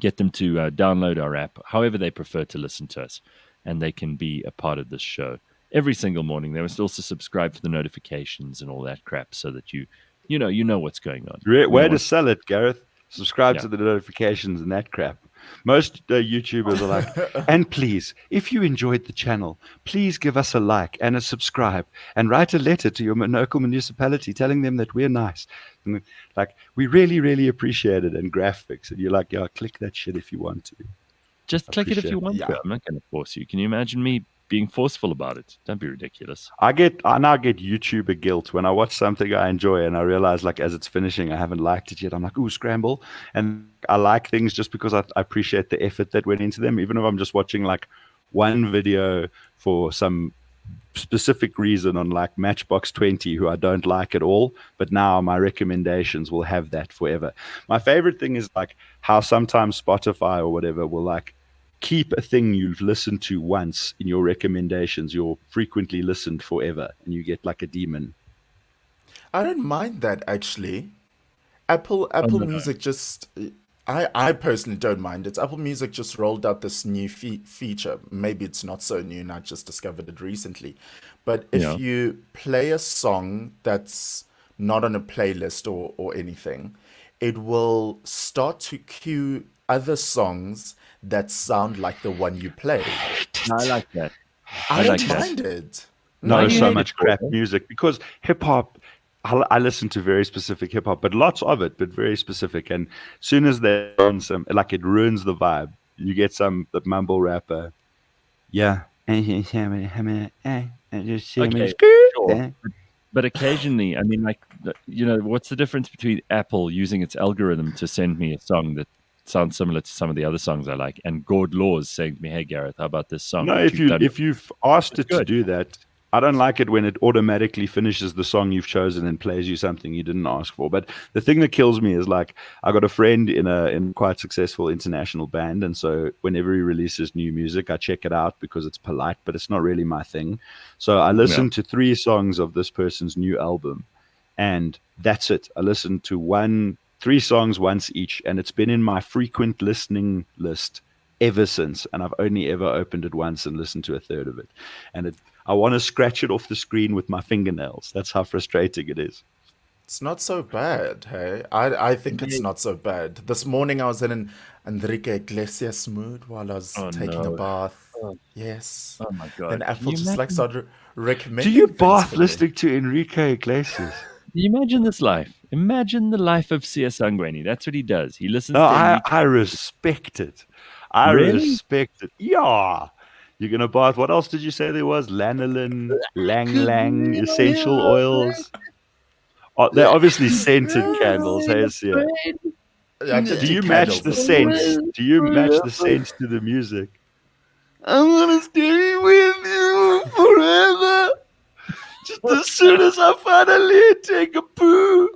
Get them to download our app, however they prefer to listen to us, and they can be a part of this show every single morning. They must also subscribe for the notifications and all that crap, so that you know what's going on. Great You way know to what- sell it, Gareth. Subscribe Yeah. to the notifications and that crap. Most YouTubers are like, and please, if you enjoyed the channel, please give us a like and a subscribe and write a letter to your local municipality telling them that we're nice. And like, we really, really appreciate it. And graphics. And you're like, yeah, click that shit if you want to. Just click it if you Appreciate want Yeah. to. I'm not going to force you. Can you imagine me being forceful about it? Don't be ridiculous. I now get YouTuber guilt when I watch something I enjoy and I realize like as it's finishing I haven't liked it yet. I'm like, ooh, scramble. And I like things just because I appreciate the effort that went into them, even if I'm just watching like one video for some specific reason on like Matchbox 20 who I don't like at all, but now my recommendations will have that forever. My favorite thing is like how sometimes Spotify or whatever will like keep a thing you've listened to once in your recommendations, your frequently listened forever, and you get like a demon. I don't mind that actually. Oh, Apple no. Music just I personally don't mind it. Apple Music just rolled out this new feature. Maybe it's not so new and I just discovered it recently. But if Yeah. you play a song that's not on a playlist or anything, it will start to cue other songs that sound like the one you played. No, I like that. I I don't like that. mind it. Why No, do you so hate it much for, crap eh? music because hip hop. I listen to very specific hip hop, but lots of it, but very specific. And soon as they run some, like it ruins the vibe. You get some the mumble rapper, yeah. Okay, sure. But occasionally, I mean, like, what's the difference between Apple using its algorithm to send me a song that sounds similar to some of the other songs I like, and Gord Laws saying to me, "Hey, Gareth, how about this song No, that you've done?" if you've asked It's it to good. do that, I don't like it when it automatically finishes the song you've chosen and plays you something you didn't ask for. But the thing that kills me is like I got a friend in a quite successful international band, and so whenever he releases new music, I check it out because it's polite, but it's not really my thing. So I listen to 3 songs of this person's new album, and that's it. I listen to 3 songs once each, and it's been in my frequent listening list ever since, and I've only ever opened it once and listened to a third of it. And I want to scratch it off the screen with my fingernails. That's how frustrating it is. It's not so bad, hey? I think it's Yeah. not so bad. This morning I was in an Enrique Iglesias mood while I was Oh taking a no. bath. Oh, Yes. oh my Then God. Apple just like started Do recommending you things bath for me. listening to Enrique Iglesias? Can you imagine this life? Imagine the life of C.S. Angweni. That's what he does. He listens No, to I respect it. I Really? respect it. Yeah. You're going to bath. What else did you say there was? Lanolin, Lang Lang, essential oils. Oh, they're obviously scented candles. Hey, yeah. I get Do 2 you match candles the this scents? morning. Do you match the scents to the music? I'm gonna stay with you forever. Just as soon as I finally take a poo.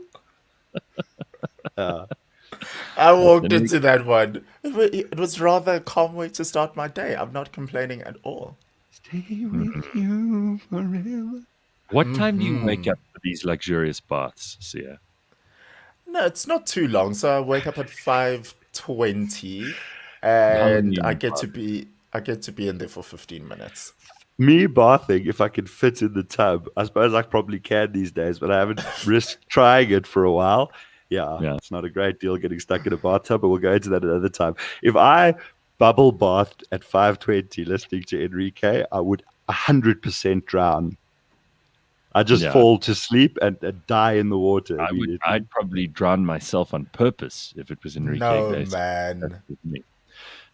I walked Then into that one. It was rather a calm way to start my day. I'm not complaining at all. Stay with you forever. what time do you wake up for these luxurious baths, Sia? No, it's not too long. So I wake up at 5:20 How long are and you in the bath? I get to be in there for 15 minutes. Me bathing, if I could fit in the tub, I suppose I probably can these days, but I haven't risked trying it for a while. Yeah, Yeah. it's not a great deal getting stuck in a bathtub, but we'll go into that another time. If I bubble bathed at 5:20 listening to Enrique, I would 100% drown. I just Yeah. fall to sleep and die in the water immediately. I'd probably drown myself on purpose if it was Enrique No, Iglesias. man. That's with me.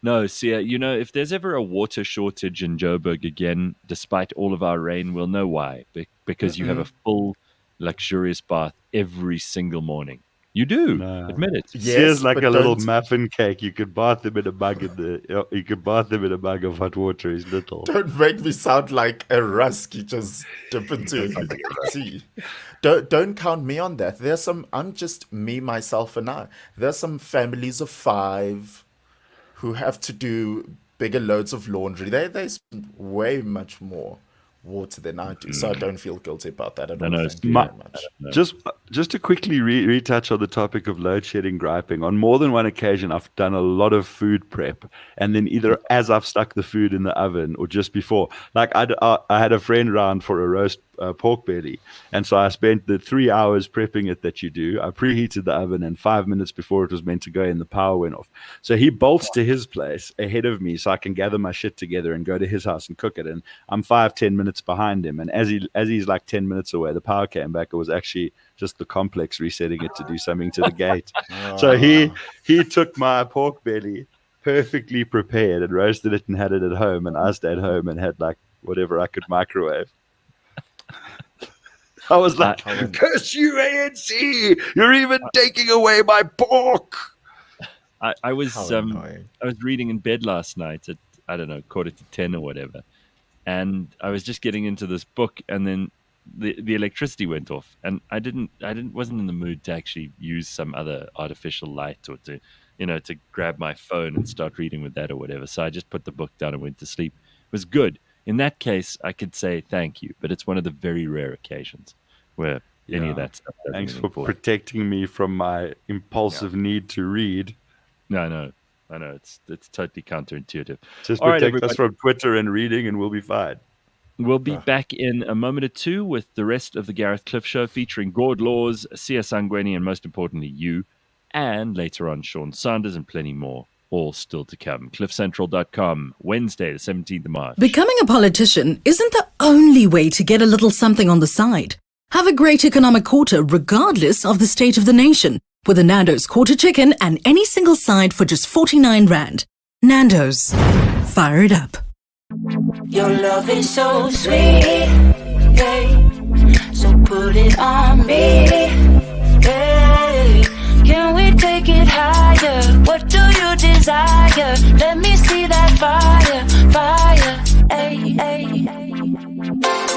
No, Sia, if there's ever a water shortage in Joburg again, despite all of our rain, we'll know why. Because you have a full, luxurious bath every single morning. You do. No. Admit it. Yes, Sears like but a little don't muffin cake. You could bath them in a mug you could bath them in a mug of hot water. He's little. don't make me sound like a rusk you just dip into tea. Don't count me on that. I'm just me, myself, and I. There's some families of 5 who have to do bigger loads of laundry. They spend way much more water than I do, so I don't feel guilty about that at all. no, Thank you my- very much. No. Just to quickly retouch on the topic of load shedding griping, on more than one occasion I've done a lot of food prep, and then either as I've stuck the food in the oven or just before, like I had a friend round for a roast pork belly, and so I spent the 3 hours prepping it that you do. I preheated the oven, and 5 minutes before it was meant to go in, the power went off. So he bolts to his place ahead of me so I can gather my shit together and go to his house and cook it, and I'm 5-10 minutes behind him, and as he's like 10 minutes away, the power came back. It was actually just the complex resetting it to do something to the gate. So he took my pork belly perfectly prepared and roasted it and had it at home, and I stayed home and had like whatever I could microwave. I was like, curse you, ANC! You're even taking away my pork! I was How annoying. I was reading in bed last night at, I don't know, 9:45 or whatever, and I was just getting into this book, and then the electricity went off, and I wasn't in the mood to actually use some other artificial light or to grab my phone and start reading with that or whatever. So I just put the book down and went to sleep. It was good. In that case, I could say thank you, but it's one of the very rare occasions where any of Yeah. that stuff doesn't Thanks really for fall. protecting me from my impulsive need to read. No, I know. It's totally counterintuitive. Just All right, protect us everybody. from Twitter and reading, and we'll be fine. We'll be back in a moment or two with the rest of the Gareth Cliff Show, featuring Gord Laws, C.S. Angweni, and most importantly, you. And later on, Sean Sanders and plenty more. All still to come. CliffCentral.com, Wednesday, the 17th of March. Becoming a politician isn't the only way to get a little something on the side. Have a great economic quarter regardless of the state of the nation with a Nando's quarter chicken and any single side for just 49 Rand. Nando's. Fire it up. Your love is so sweet, yeah. So put it on me, yeah. Can we take it higher? What do you desire? Let me see that fire, ay, ay, ay.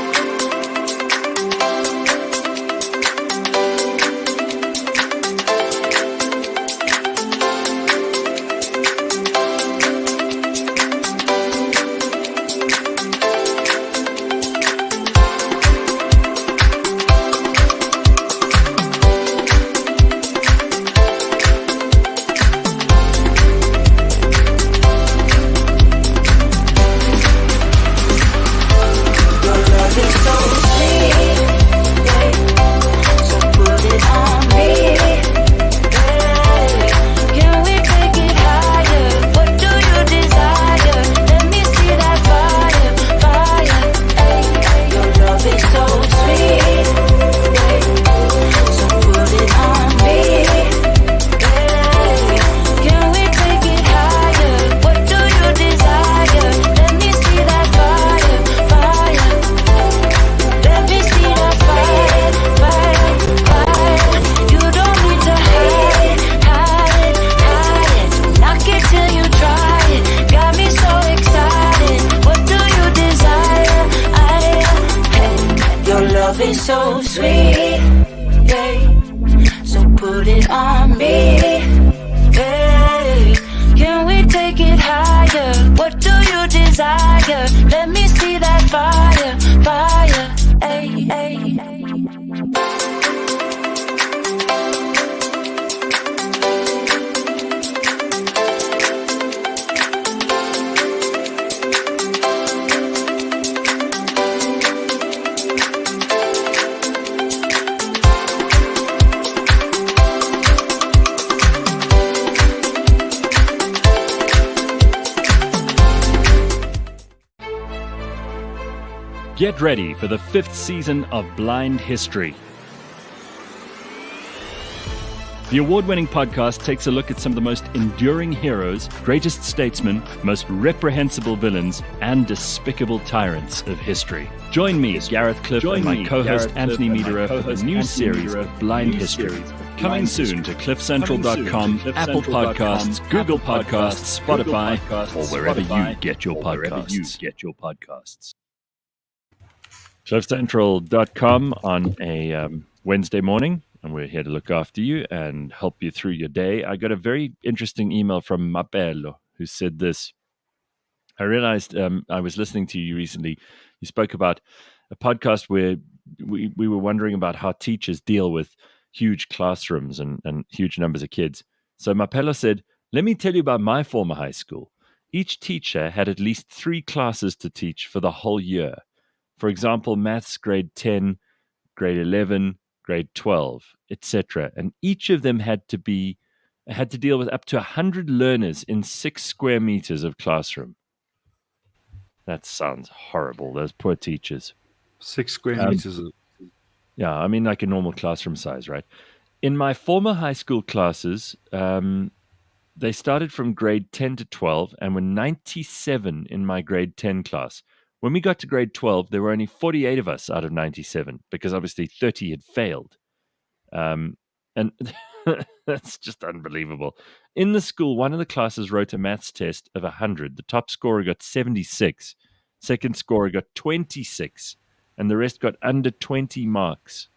so sweet. Yeah. So put it on me. Hey. Can we take it higher? What do you desire? Let me see that fire, fire. Hey, hey, hey. Get ready for the 5th season of Blind History. The award-winning podcast takes a look at some of the most enduring heroes, greatest statesmen, most reprehensible villains, and despicable tyrants of history. Join me, Gareth Cliff, and my co-host Anthony Meadera for the new series of Blind History. Coming soon to cliffcentral.com, Apple Podcasts, Google Podcasts, Spotify, or wherever you get your podcasts. cliffcentral.com on a Wednesday morning, and we're here to look after you and help you through your day. I got a very interesting email from Mapello, who said this. I realized I was listening to you recently. You spoke about a podcast where we were wondering about how teachers deal with huge classrooms and huge numbers of kids. So Mapello said, let me tell you about my former high school. Each teacher had at least 3 classes to teach for the whole year. For example, maths grade 10, grade 11, grade 12, etc. And each of them had to deal with up to 100 learners in 6 square meters of classroom. That sounds horrible. Those poor teachers. 6 square meters. Yeah, I mean like a normal classroom size, right? In my former high school classes, they started from grade 10 to 12 and were 97 in my grade 10 class. When we got to grade 12, there were only 48 of us out of 97 because obviously 30 had failed. And that's just unbelievable. In the school, one of the classes wrote a maths test of 100. The top scorer got 76. Second scorer got 26. And the rest got under 20 marks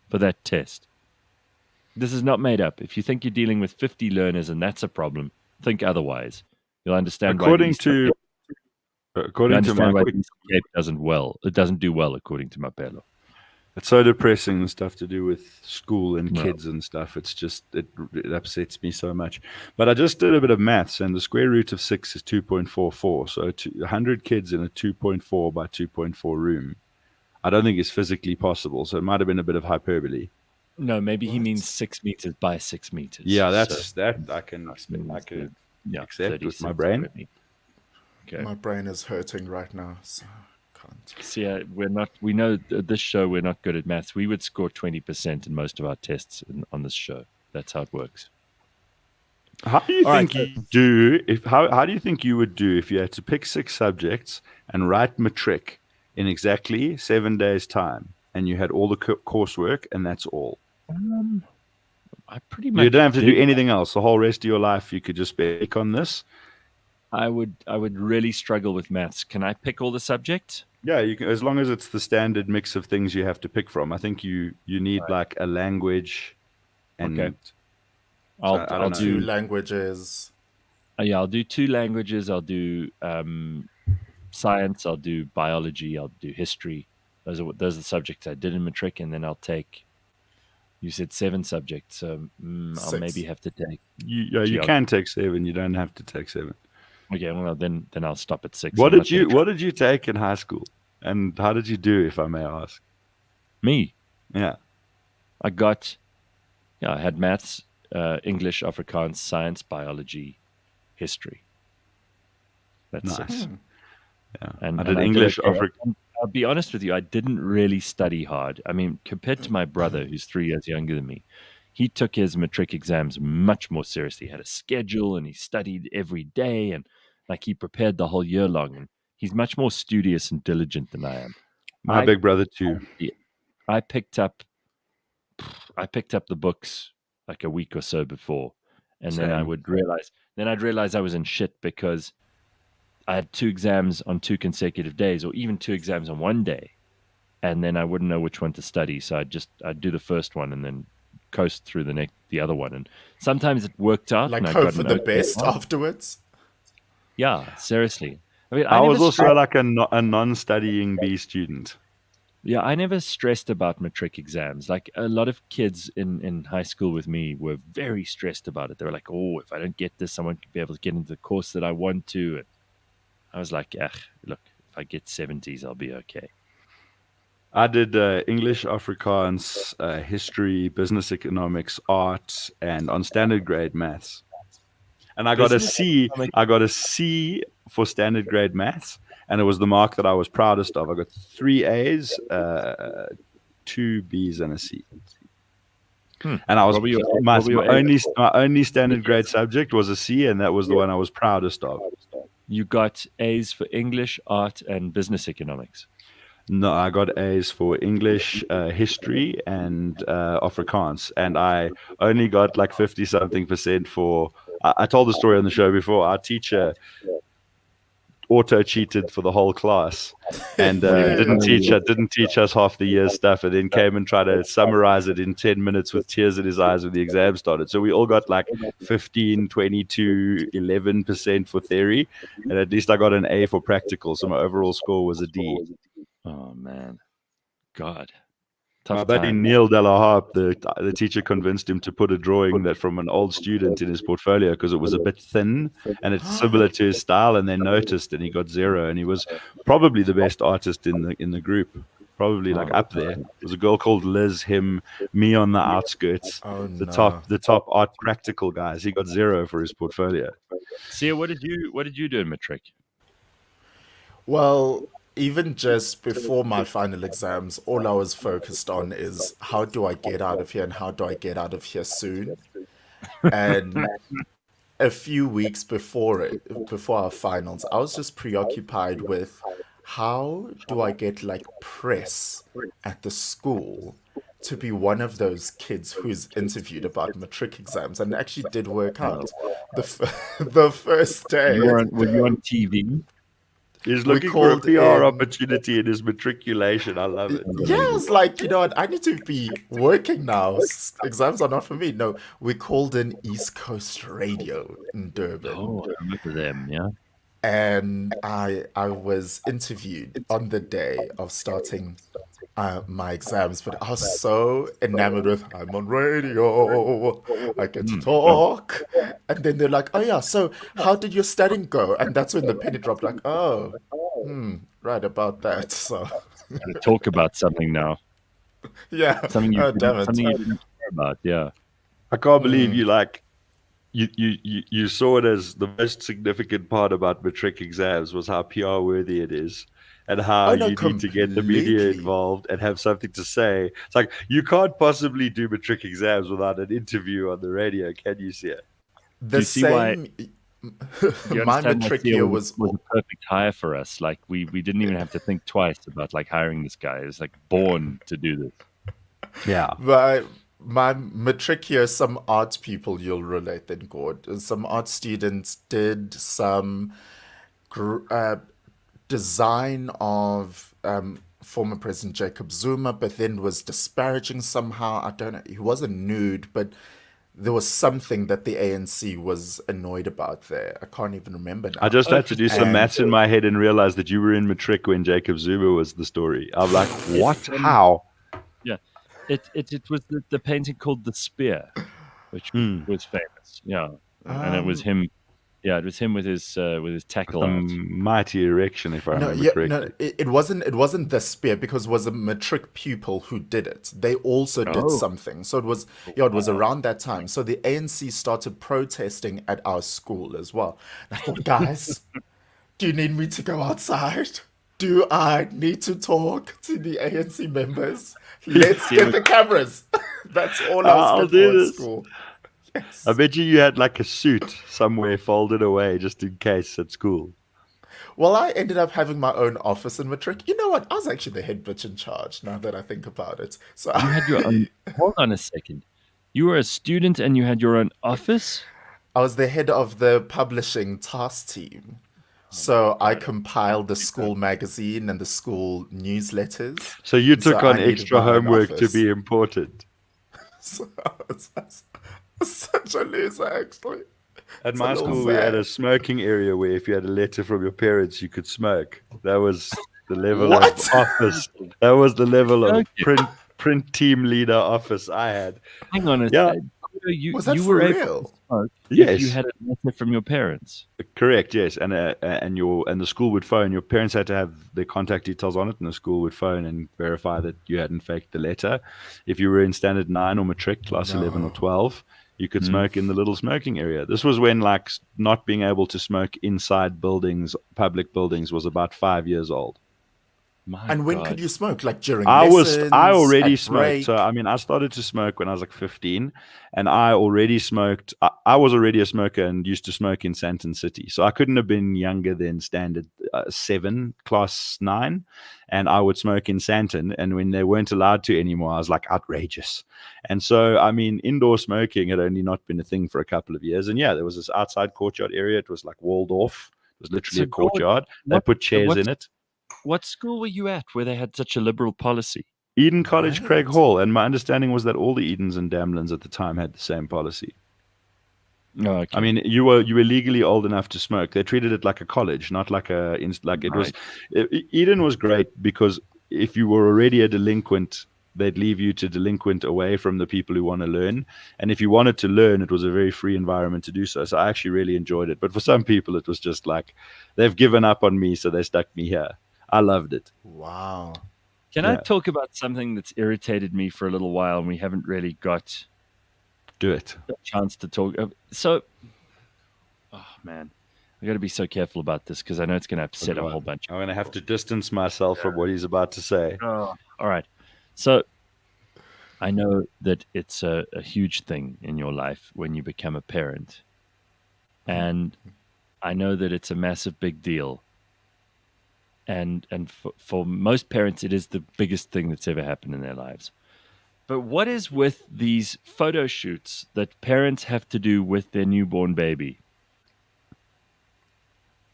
for that test. This is not made up. If you think you're dealing with 50 learners and that's a problem, think otherwise. You'll understand According why to my it doesn't do well according to Mapello. It's so depressing, the stuff to do with school and kids and stuff. It's just it upsets me so much. But I just did a bit of maths, and the square root of 6 is 2.44. So 100 kids in a 2.4 by 2.4 room, I don't think it's physically possible. So it might have been a bit of hyperbole. No, maybe he means 6 meters by 6 meters. Yeah, that I can accept with my brain. Okay. My brain is hurting right now, so I can't. See, we know this show we're not good at maths. We would score 20% in most of our tests on this show. That's how it works. How do you think how do you think you would do if you had to pick 6 subjects and write matric in exactly 7 days' time, and you had all the coursework, and that's all? I pretty much. You don't have to do anything else. The whole rest of your life, you could just pick on this. I would really struggle with maths. Can I pick all the subjects? Yeah, you can, as long as it's the standard mix of things you have to pick from. I think you need like a language. And okay. I'll do 2 languages. Yeah, I'll do 2 languages. I'll do science. I'll do biology. I'll do history. Those are the subjects I did in matric, and then I'll take. You said 7 subjects, so I'll maybe have to take. You can take 7. You don't have to take 7. Okay, well then I'll stop at 6. What did you take in high school, and how did you do, if I may ask? Me? Yeah, I had maths, English, Afrikaans, science, biology, history. That's nice. 6. Yeah, and I did English, Afrikaans. I'll be honest with you, I didn't really study hard. I mean, compared to my brother, who's 3 years younger than me, he took his matric exams much more seriously. He had a schedule, and he studied every day, and like he prepared the whole year long. And he's much more studious and diligent than I am. My big brother too. I picked up the books like a week or so before, and then I'd realize I was in shit because I had 2 exams on 2 consecutive days, or even 2 exams on one day. and then I wouldn't know which one to study. So I'd do the first one and then coast through the other one. And sometimes it worked out, and Like I hope got for an the okay best mark. afterwards. Yeah, seriously. I mean, I was also like a non-studying B student. yeah, I never stressed about matric exams. Like a lot of kids in high school with me were very stressed about it. They were like, "Oh, if I don't get this, I won't be able to get into the course that I want to." And I was like, look, if I get 70s, I'll be okay." I did English, Afrikaans, history, business economics, art, and on standard grade maths. And I got a Business C. economics. I got a C for standard grade maths, and it was the mark that I was proudest of. I got 3 A's, 2 B's, and a C. And I was What were your my, what were my your only A's? my only standard grade subject was a C, and that was the one I was proudest of. You got A's for English, art, and business economics. No, I got A's for English, history, and Afrikaans, and I only got like 50 something percent for. I told the story on the show before. Our teacher auto cheated for the whole class, and didn't teach us half the year's stuff, and then came and tried to summarize it in 10 minutes with tears in his eyes when the exam started. So we all got like 15, 22, 11% for theory, and at least I got an A for practical. So my overall score was a D. Oh man, God, My tough buddy time. Neil Delaharp, the teacher convinced him to put a drawing that from an old student in his portfolio because it was a bit thin and it's similar to his style, and they noticed, and he got 0. And he was probably the best artist in the group, probably like up there. There was a girl called Liz, him, me on the outskirts, Oh the no. top art practical guys. He got 0 for his portfolio. Sia, what did you do in matric? Well, even just before my final exams, all I was focused on is how do I get out of here and how do I get out of here soon? And a few weeks before our finals, I was just preoccupied with how do I get like press at the school to be one of those kids who's interviewed about matric exams, and it actually did work out. The first day, Were you on TV? He's we looking for a called PR in. opportunity in his matriculation. I love it. Yeah, I was like, you know what? I need to be working now. Exams are not for me. No, we called in East Coast Radio in Durban, Oh, I remember them. Yeah. and I was interviewed on the day of starting my exams, but I was so enamored with I'm on radio, I get to talk, and then they're like, oh yeah, so how did your studying go? And that's when the penny dropped. Like, oh, right about that. So To talk about something now, yeah, something oh damn it. you didn't care about. Yeah. I can't believe you saw it as the most significant part about matric exams was how PR worthy it is and how Oh no, you need to get the media completely. involved and have something to say. It's like you can't possibly do matric exams without an interview on the radio, can you see it? Do The you see why? same. Do you My understand why matric Sia year was was. a perfect hire for us? Like we didn't even have to think twice about like hiring this guy. He was like born to do this. Yeah. My matric year, some art people you'll relate then, Gord. Some art students did some gr design of former President Jacob Zuma, but then was disparaging somehow. I don't know. He wasn't nude, but there was something that the ANC was annoyed about there. I can't even remember I now. just had to do some And maths in my head and realize that you were in matric when Jacob Zuma was the story. I'm like, what? How? Yeah. It was the painting called The Spear, which was famous. Yeah. And it was um, him. Yeah, it was him with his tackle A out. mighty erection, if I no, remember yeah, no, correctly. it wasn't the spear because it was a matric pupil who did it. They also did Oh, something. So it was around that time. So the ANC started protesting at our school as well. And I thought, guys, do you need me to go outside? Do I need to talk to the ANC members? Let's Sia get was the cameras. That's all I was I'll good for do at this. school. I Yes. bet you had like a suit somewhere folded away just in case at school. Well, I ended up having my own office in matric. You know what? I was actually the head bitch in charge now that I think about it. So you had your own. Hold on a second. You were a student and you had your own office. I was the head of the publishing task team, So I God, compiled the school magazine and the school newsletters. So you So took I on needed extra my own homework to office. be important. So I was such a loser, actually. At It's a my little school, we had a sad. smoking area where if you had a letter from your parents, you could smoke. That was the level of What? office. That was the level of joking. print team leader office I had. Hang on a Yeah. sec. You Was that you for were able to real? smoke if you Yes. had a letter from your parents? Correct. Yes. And the school would phone. Your parents had to have their contact details on it, and the school would phone and verify that you hadn't faked the letter. If you were in standard 9 or matric, class 11 or No. 12, you could Hmm. smoke in the little smoking area. This was when like not being able to smoke inside buildings, public buildings, was about 5 years old. My And when could God. you smoke? Like during I lessons, already at smoked. So break? I mean, I started to smoke when I was like 15, and I already smoked. I was already a smoker and used to smoke in Santon City. So I couldn't have been younger than standard 7, class 9, and I would smoke in Santon. And when they weren't allowed to anymore, I was like outrageous. And so I mean, indoor smoking had only not been a thing for a couple of years. And yeah, there was this outside courtyard area. It was like walled off. It was literally So a Gord, courtyard. They what put chairs in it. what school were you at where they had such a liberal policy? Eden College, Craig Right. Hall, and my understanding was that all the Edens and Damlins at the time had the same policy. Oh, okay. I mean, you were legally old enough to smoke. They treated it like a college, not like like it was. Eden was great because if you were already a delinquent, they'd leave you to delinquent away from the people who want to learn. And if you wanted to learn, it was a very free environment to do so. So I actually really enjoyed it. But for some people, it was just like they've given up on me, so they stuck me here. I loved it. Wow. Can I Yeah. talk about something that's irritated me for a little while and we haven't really got Do it. a chance to talk? So, oh man, I got to be so careful about this because I know it's going to upset a whole bunch. I'm going to have to distance myself from what he's about to say. Oh, all right. So, I know that it's a huge thing in your life when you become a parent, and I know that it's a massive big deal. And for most parents, it is the biggest thing that's ever happened in their lives. But what is with these photo shoots that parents have to do with their newborn baby?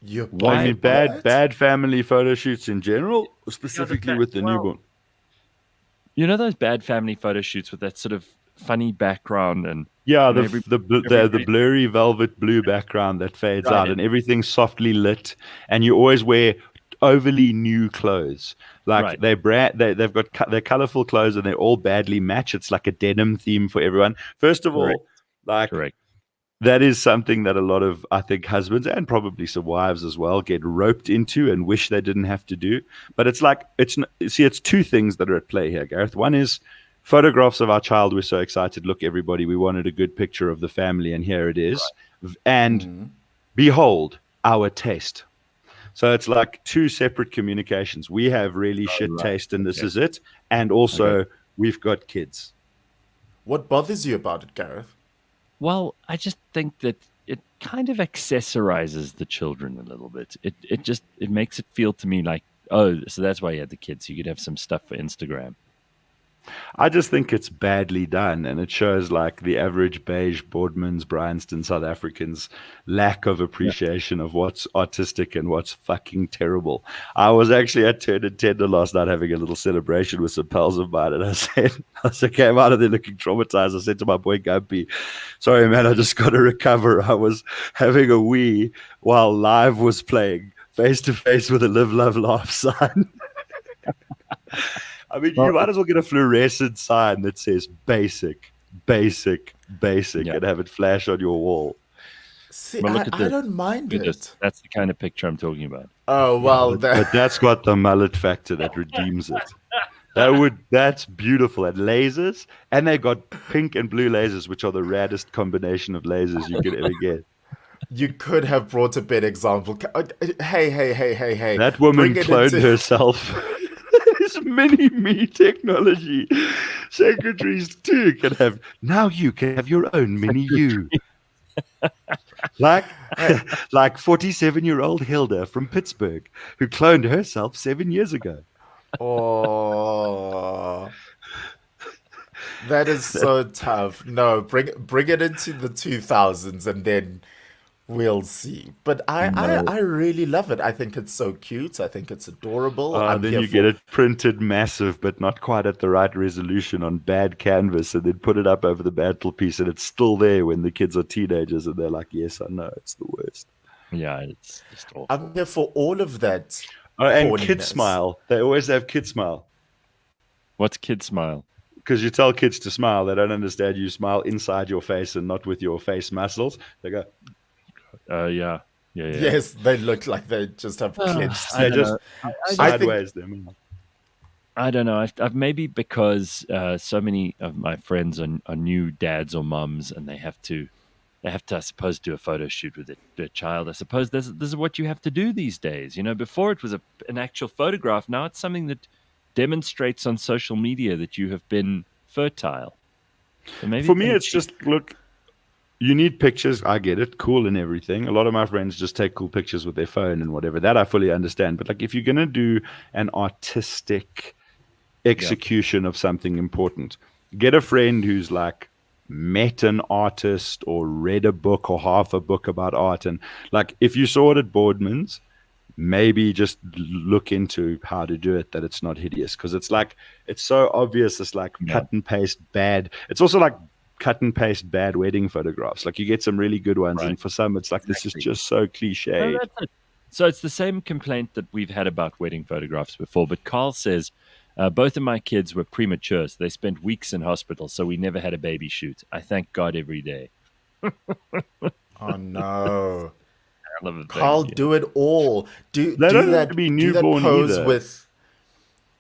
You're Why- I mean, what? bad family photo shoots in general, or specifically bad- with the well- newborn. You know those bad family photo shoots with that sort of funny background and Yeah, you know, the everybody- blurry velvet blue background that fades Right. out, and everything's softly lit, and you always wear overly new clothes. Like Right. they've got their colorful clothes, and they all badly match. It's like a denim theme for everyone. First of Correct. all, like correct. that is something that a lot of, I think, husbands and probably some wives as well get roped into and wish they didn't have to do. But it's like it's two things that are at play here, Gareth. One is photographs of our child. We're so excited. Look, everybody, we wanted a good picture of the family, and here it is. And behold, our taste. So it's like two separate communications. We have really shit right. taste, and this Okay. is it. And also, we've got kids. What bothers you about it, Gareth? Well, I just think that it kind of accessorizes the children a little bit. It makes it feel to me like, oh, so that's why you had the kids. You could have some stuff for Instagram. I just think it's badly done, and it shows like the average beige Boardmans, Bryanston South Africans lack of appreciation of what's artistic and what's fucking terrible. I was actually at Turn and Tender last night having a little celebration with some pals of mine, and I came out of there looking traumatized. I said to my boy Gumpy, "Sorry, man, I just got to recover. I was having a wee while Live was playing, face to face with a Live, Love, Laugh sign." I mean, you might as well get a fluorescent sign that says basic, basic, basic, Yeah. and have it flash on your wall. See, Well, look at I this. don't mind Look at it. this. That's the kind of picture I'm talking about. Oh, well, But that's got the mullet factor that redeems it. That's beautiful. And lasers, and they got pink and blue lasers, which are the raddest combination of lasers you could ever get. you could have brought a better example. Hey. That woman Bring it cloned into- herself. This mini-me technology. Secretaries too can have. Now you can have your own mini-you. like 47-year-old Hilda from Pittsburgh, who cloned herself 7 years ago. Oh, that is so tough. No, bring it into the 2000s, and then We'll see. But No. I really love it. I think it's so cute. I think it's adorable. I'm Then here you get for. it printed massive, but not quite at the right resolution on bad canvas, and then put it up over the mantelpiece, and it's still there when the kids are teenagers, and they're like, "Yes, I know, it's the worst." Yeah, it's just awful. I'm here for all of that Oh, and Kid corniness. Smile. They always have Kid Smile. What's Kid Smile? Because you tell kids to smile, they don't understand you smile inside your face and not with your face muscles. They go, Yeah. Yeah. Yes, they look like they just have clenched I they don't teeth. just know. I just I think sideways them. I don't know. I've maybe because so many of my friends are new dads or mums, and they have to, I suppose, do a photo shoot with their child. I suppose this is what you have to do these days. Before it was an actual photograph. Now it's something that demonstrates on social media that you have been fertile. So maybe For it's me, been it's cheap. just look, you need pictures. I get it, cool and everything. A lot of my friends just take cool pictures with their phone and whatever. That I fully understand. But like, if you're gonna do an artistic Yeah. execution of something important, get a friend who's like met an artist or read a book or half a book about art. And like, if you saw it at Boardman's, maybe just look into how to do it that it's not hideous, because it's like, it's so obvious. It's like Yeah. cut and paste bad. It's also like cut and paste bad wedding photographs. Like, you get some really good ones, Right. and for some it's like, this is Exactly. just so No, cliched. that's it. So it's the same complaint that we've had about wedding photographs before. But Carl says both of my kids were premature, so they spent weeks in hospital. So we never had a baby shoot. I thank God every day. oh no. I love a Carl, baby. do it all. Do They do don't have to that be do that newborn pose either. with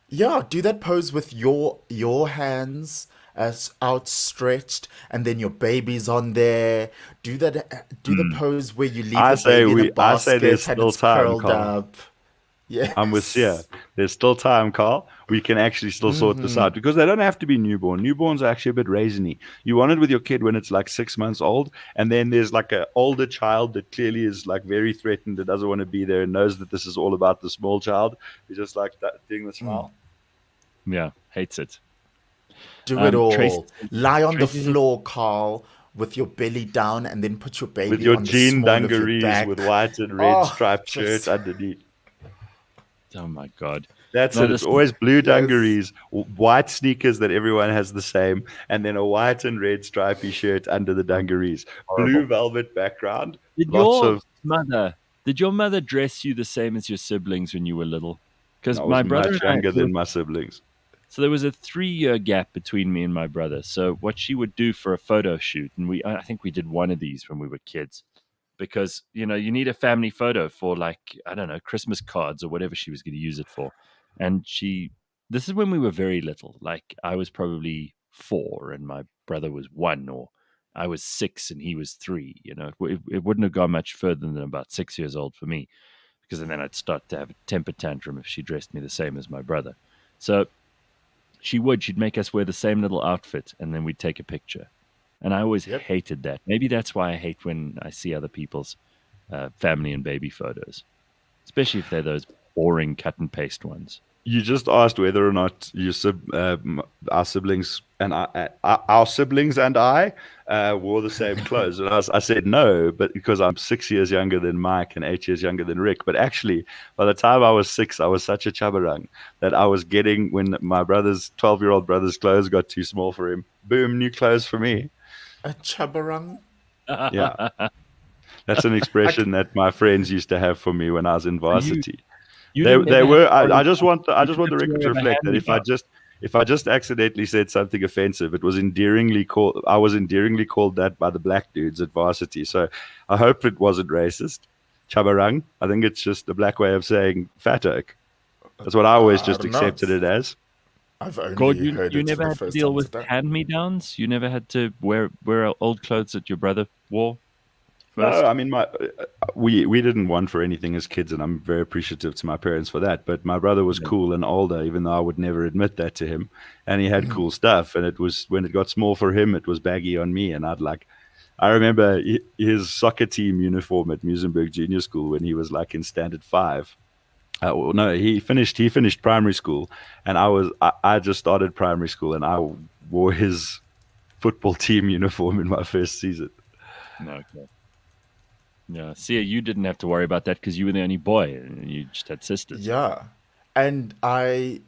Yeah, do that pose with your hands as outstretched, and then your baby's on there. Do the Mm. pose where you leave the baby in a I say there's basket and still it's time, curled Carl. up. I'm with you. Yes. There's still time, Carl. We can actually still sort this out, because they don't have to be newborn. Newborns are actually a bit raisiny. You want it with your kid when it's like 6 months old, and then there's like an older child that clearly is like very threatened, that doesn't want to be there, and knows that this is all about the small child. You're just like that, doing the smile. Yeah, hates it. Do it Tracy, all. Lie on the Tracy, floor, Carl, with your belly down, and then put your With baby your on the jean small of your dungarees back. with white and red Oh, striped shirt just underneath. oh my God. That's No, it. It's listen, always blue yes. dungarees, white sneakers that everyone has the same, and then a white and red stripy shirt under the dungarees. horrible. Blue velvet background. Did Lots your of. mother, did your mother dress you the same as your siblings when you were little? Because I my was brother much and I, younger than my siblings. so there was a 3-year gap between me and my brother. So what she would do for a photo shoot, and I think we did one of these when we were kids, because you need a family photo for, like, I don't know, Christmas cards or whatever she was going to use it for. And this is when we were very little. Like, I was probably 4 and my brother was 1, or I was 6 and he was 3. It wouldn't have gone much further than about 6 years old for me, because then I'd start to have a temper tantrum if she dressed me the same as my brother. So she'd make us wear the same little outfit, and then we'd take a picture. And I always Yep. hated that. Maybe that's why I hate when I see other people's family and baby photos, especially if they're those boring cut and paste ones. You just asked whether or not our siblings and our siblings and I wore the same clothes, and I said no, but because I'm 6 years younger than Mike and 8 years younger than Rick. But actually, by the time I was 6, I was such a chubbarang that I was getting, when my 12-year-old brother's clothes got too small for him, boom, new clothes for me. A chabarang. Yeah, that's an I, expression that my friends used to have for me when I was in varsity. You They didn't they ever were. have I just want you the didn't record to ever have reflect that hand-me-down. if I just accidentally said something offensive, it was endearingly called. I was endearingly called that by the black dudes at varsity. So I hope it wasn't racist. Chabarang. I think it's just a black way of saying fat oak. That's what I always I just don't know. accepted it as. I've Gord, only heard you it for never the had to first deal time with today. hand-me-downs? You never had to wear old clothes that your brother wore No, first? I mean, we didn't want for anything as kids, and I'm very appreciative to my parents for that. But my brother was Yeah. cool and older, even though I would never admit that to him. And he had cool stuff, and it was, when it got small for him, it was baggy on me. And I remember his soccer team uniform at Musenberg Junior School when he was like in standard 5. Well, no, he finished primary school, and I just started primary school, and I wore his football team uniform in my first season. No, okay. Yeah. See, you didn't have to worry about that because you were the only boy and you just had sisters. Yeah. And I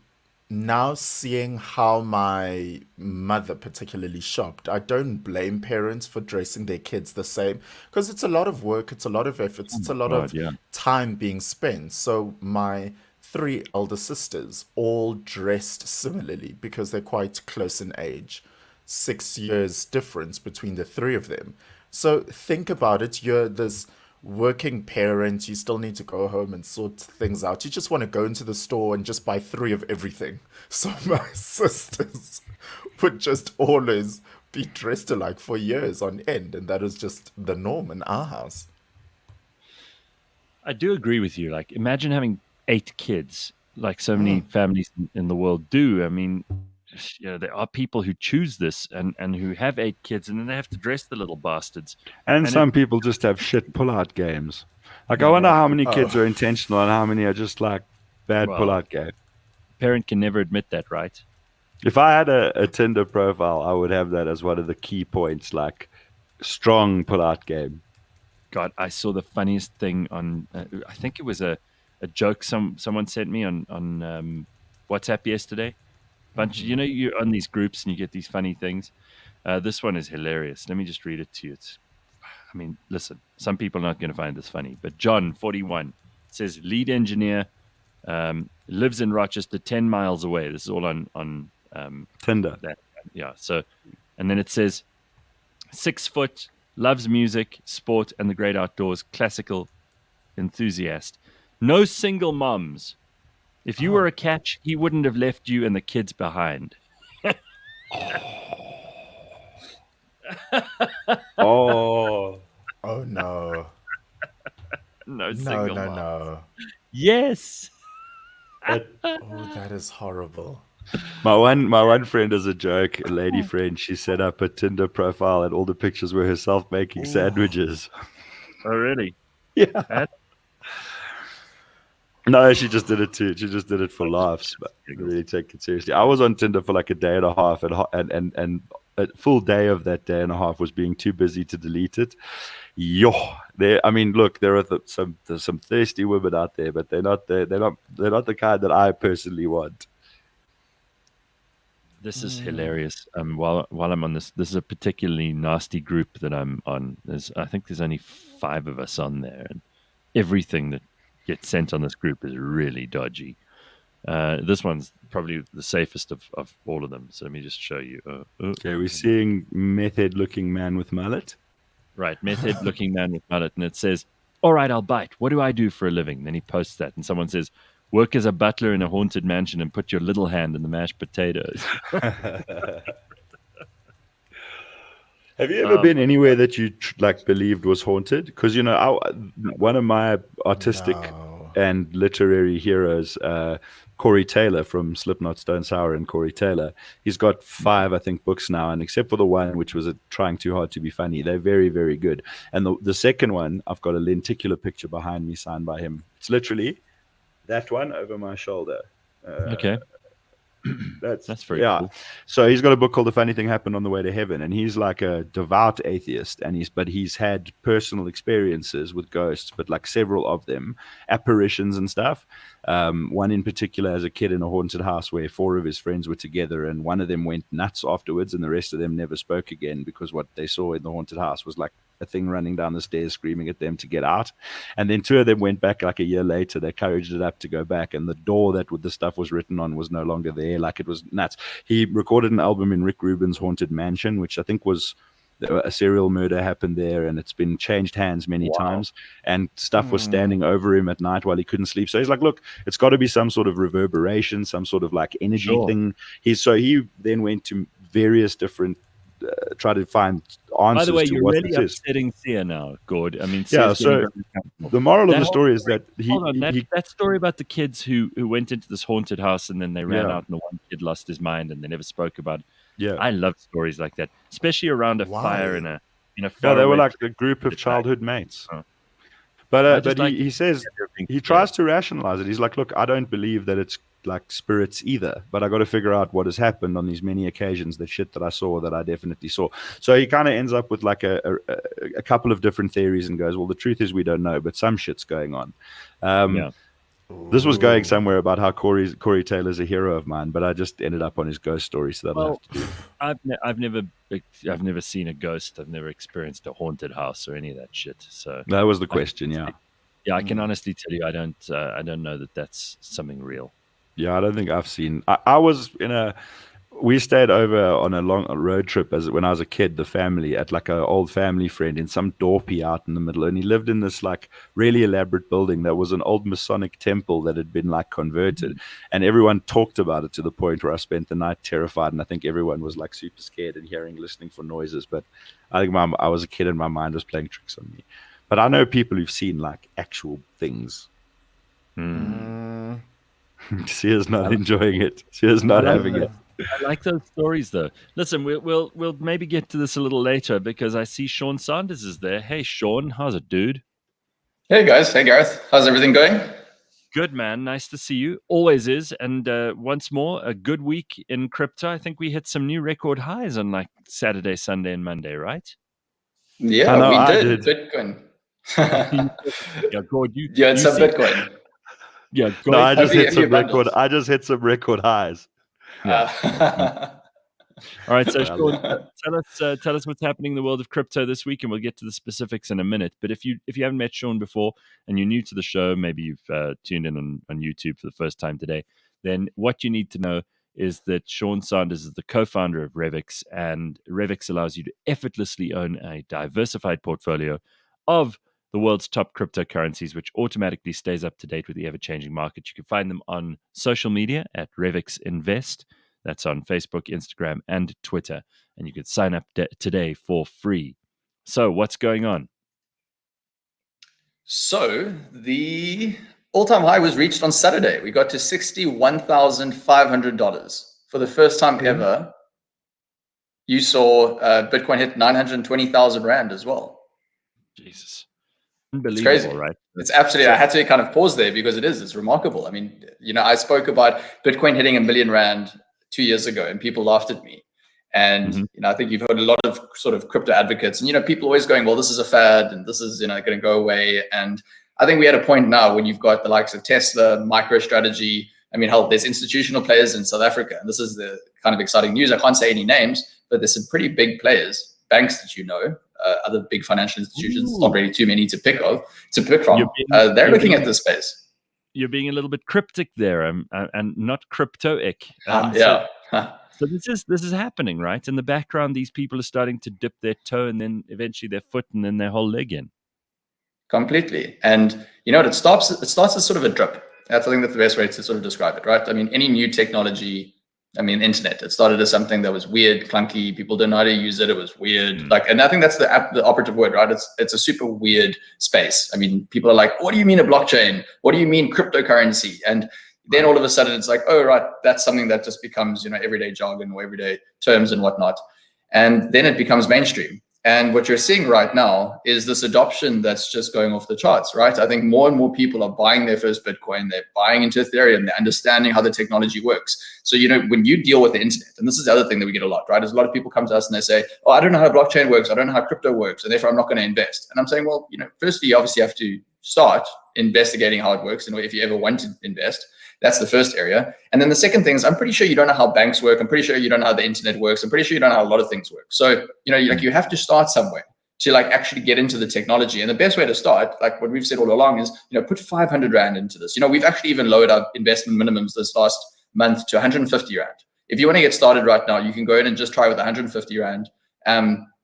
now seeing how my mother particularly shopped, I don't blame parents for dressing their kids the same because it's a lot of work, it's a lot of effort, Oh it's my a lot God. of Yeah. time being spent. So my three elder sisters all dressed similarly because they're quite close in age. 6 years difference between the three of them. So think about it. You're this working parent. You still need to go home and sort things out. You just want to go into the store and just buy three of everything. So my sisters would just always be dressed alike for years on end. And that is just the norm in our house. I do agree with you. Like, imagine having 8 kids, like so many families in the world do. I mean, there are people who choose this and who have 8 kids, and then they have to dress the little bastards. And And it, some people just have shit pull-out games. Like, I yeah, wonder how many kids Oh, are intentional and how many are just like bad well, pull-out game. parent can never admit that, right? If I had a Tinder profile, I would have that as one of the key points, like strong pull-out game. God, I saw the funniest thing on. I think it was a joke someone sent me on WhatsApp yesterday. You're on these groups and you get these funny things. This one is hilarious. Let me just read it to you. I mean, listen, some people are not going to find this funny, but John, 41, says lead engineer, lives in Rochester, 10 miles away. This is all on Tinder. that. Yeah. So, and then it says 6 foot, loves music, sport, and the great outdoors, classical enthusiast. No single moms. If you were a catch, he wouldn't have left you and the kids behind. Oh, oh no. No No, single no, mom. no. Yes. that, Oh, that is horrible. my one friend, as a joke, a lady friend, she set up a Tinder profile and all the pictures were herself making sandwiches. Oh, really? Yeah. That- No, she just did it too. She just did it for laughs, but didn't really take it seriously. I was on Tinder for like a day and a half, and a full day of that day and a half was being too busy to delete it. Yo, there. I mean, look, there's some thirsty women out there, but they're not the kind that I personally want. This is hilarious. While I'm on this is a particularly nasty group that I'm on. I think there's only 5 of us on there, and everything that gets sent on this group is really dodgy. This one's probably the safest of all of them. So let me just show you. Okay, we're seeing method-looking man with mullet. Right, method looking man with mullet, and it says, "All right, I'll bite. What do I do for a living?" Then he posts that, and someone says, "Work as a butler in a haunted mansion and put your little hand in the mashed potatoes." Have you ever been anywhere that you believed was haunted? Because one of my artistic No. and literary heroes, Corey Taylor from Slipknot, Stone Sour, and Corey Taylor, he's got 5, I think, books now, and except for the one which was trying too hard to be funny, they're very, very good. And the second one, I've got a lenticular picture behind me signed by him. It's literally that one over my shoulder. Okay, That's very cool. So he's got a book called "The Funny Thing Happened on the Way to Heaven," and he's like a devout atheist, and he's had personal experiences with ghosts, but like several of them, apparitions and stuff. One in particular, as a kid in a haunted house where 4 of his friends were together, and one of them went nuts afterwards, and the rest of them never spoke again because what they saw in the haunted house was like a thing running down the stairs screaming at them to get out. And then 2 of them went back like a year later. They couraged it up to go back, and the door that the stuff was written on was no longer there. Like, it was nuts. He recorded an album in Rick Rubin's Haunted Mansion, which I think was a serial murder happened there, and it's been changed hands many times, and stuff was standing over him at night while he couldn't sleep. So he's like, look, it's got to be some sort of reverberation, some sort of like energy thing. He then went to various different try to find answers By the way, to you're what really this is. upsetting Sia now, Gord. I mean, Yeah, Sia's so getting very comfortable. The moral of That the whole story is that Hold on, that story about the kids who went into this haunted house and then they ran Yeah. out and the one kid lost his mind and they never spoke about it. yeah. I love stories like that, especially around a fire Why? in a Yeah, they faraway were like place. a group of It's childhood mates. Oh. I But just like he says everything he together. tries to rationalize it. He's like, look, I don't believe that like spirits either, but I got to figure out what has happened on these many occasions, the shit that I saw that I definitely saw. So he kind of ends up with like a couple of different theories and goes, well, the truth is we don't know, but some shit's going on. Yeah. This was going Ooh. somewhere about how Corey Taylor's a hero of mine, but I just ended up on his ghost story, so that'll Well, have to do. I've never seen a ghost. I've never experienced a haunted house or any of that shit. So That was the I can question, yeah. yeah, I can honestly tell you, I don't know that that's something real. Yeah, I don't think I've seen. I was we stayed over on a long road trip when I was a kid, the family, at like an old family friend in some dorpy out in the middle. And he lived in this like really elaborate building that was an old Masonic temple that had been like converted. And everyone talked about it to the point where I spent the night terrified. And I think everyone was like super scared and listening for noises. But I think I was a kid and my mind was playing tricks on me. But I know people who've seen like actual things. Sia's not enjoying it. Sia's not having it. I like those stories, though. Listen, we'll maybe get to this a little later because I see Sean Sanders is there. Hey, Sean, how's it, dude? Hey guys, hey Gareth, how's everything going? Good, man. Nice to see you. Always is. And once more, a good week in crypto. I think we hit some new record highs on like Saturday, Sunday, and Monday, right? Yeah, I know, we I did. did. Bitcoin. Yeah, Gord, You had some see- Bitcoin. Yeah, Gord, No, I just Have you- hit have some you bundles? record. I just hit some record highs. All right, so Well, Sean, tell us what's happening in the world of crypto this week, and we'll get to the specifics in a minute. But if you haven't met Sean before and you're new to the show, maybe you've tuned in on YouTube for the first time today, then what you need to know is that Sean Sanders is the co-founder of Revix, and Revix allows you to effortlessly own a diversified portfolio of the world's top cryptocurrencies, which automatically stays up to date with the ever-changing market. You can find them on social media at Revix Invest. That's on Facebook, Instagram, and Twitter. And you can sign up today for free. So, what's going on? So the all-time high was reached on Saturday. We got to $61,500 for the first time ever. You saw Bitcoin hit 920,000 Rand as well. Jesus. It's Unbelievable, crazy. right? It's absolutely, I had to kind of pause there because it's remarkable. I mean, I spoke about Bitcoin hitting 1 million Rand 2 years ago and people laughed at me. And, I think you've heard a lot of sort of crypto advocates and, people always going, well, this is a fad and this is, going to go away. And I think we had a point now when you've got the likes of Tesla, MicroStrategy. I mean, hell, there's institutional players in South Africa. And this is the kind of exciting news. I can't say any names, but there's some pretty big players, banks that other big financial institutions, not really too many to pick from. They're looking at this space. You're being a little bit cryptic there, and not cryptoic. So this is happening, right? In the background, these people are starting to dip their toe and then eventually their foot and then their whole leg in. Completely. And it starts as sort of a drip. I think that's the best way to sort of describe it, right? I mean, any new technology, internet, it started as something that was weird, clunky. People didn't know how to use it. It was weird. And I think that's the operative word, right? It's a super weird space. I mean, people are like, what do you mean a blockchain? What do you mean cryptocurrency? And then all of a sudden it's like, oh, right, that's something that just becomes, everyday jargon or everyday terms and whatnot. And then it becomes mainstream. And what you're seeing right now is this adoption that's just going off the charts, right? I think more and more people are buying their first Bitcoin, they're buying into Ethereum, they're understanding how the technology works. So, when you deal with the internet, and this is the other thing that we get a lot, right? Is a lot of people come to us and they say, oh, I don't know how blockchain works, I don't know how crypto works, and therefore I'm not going to invest. And I'm saying, well, firstly, you obviously have to start investigating how it works, and if you ever want to invest. That's the first area. And then the second thing is, I'm pretty sure you don't know how banks work. I'm pretty sure you don't know how the internet works. I'm pretty sure you don't know how a lot of things work. So, you have to start somewhere to actually get into the technology. And the best way to start, like what we've said all along, is, put 500 Rand into this. We've actually even lowered our investment minimums this last month to 150 Rand. If you want to get started right now, you can go in and just try with 150 Rand.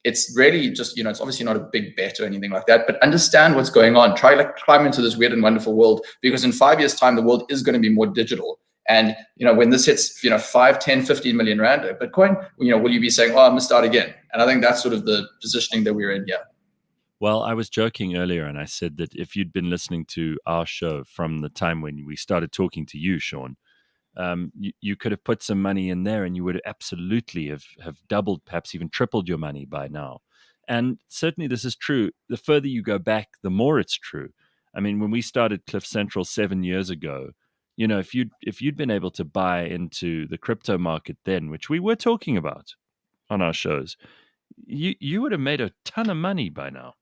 It's really just, it's obviously not a big bet or anything like that, but understand what's going on. Try climb into this weird and wonderful world, because in 5 years' time, the world is going to be more digital. And, when this hits, 5, 10, 15 million Rand Bitcoin, will you be saying, oh, I'm going to start again? And I think that's sort of the positioning that we're in here. Well, I was joking earlier and I said that if you'd been listening to our show from the time when we started talking to you, Sean, you could have put some money in there and you would absolutely have doubled, perhaps even tripled your money by now. And certainly this is true. The further you go back, the more it's true. I mean, when we started Cliff Central 7 years ago, you know, if you'd been able to buy into the crypto market then, which we were talking about on our shows, you would have made a ton of money by now.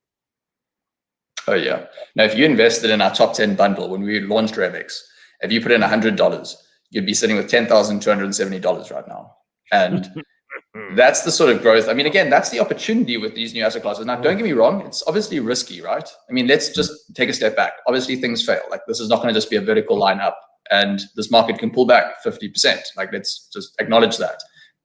Oh yeah. Now, if you invested in our top 10 bundle when we launched Revex, if you put in $100, you'd be sitting with $10,270 right now. And that's the sort of growth. I mean, again, that's the opportunity with these new asset classes. Now, don't get me wrong, it's obviously risky, right? I mean, let's just take a step back. Obviously, things fail. Like, this is not going to just be a vertical line up, and this market can pull back 50%. Like, let's just acknowledge that.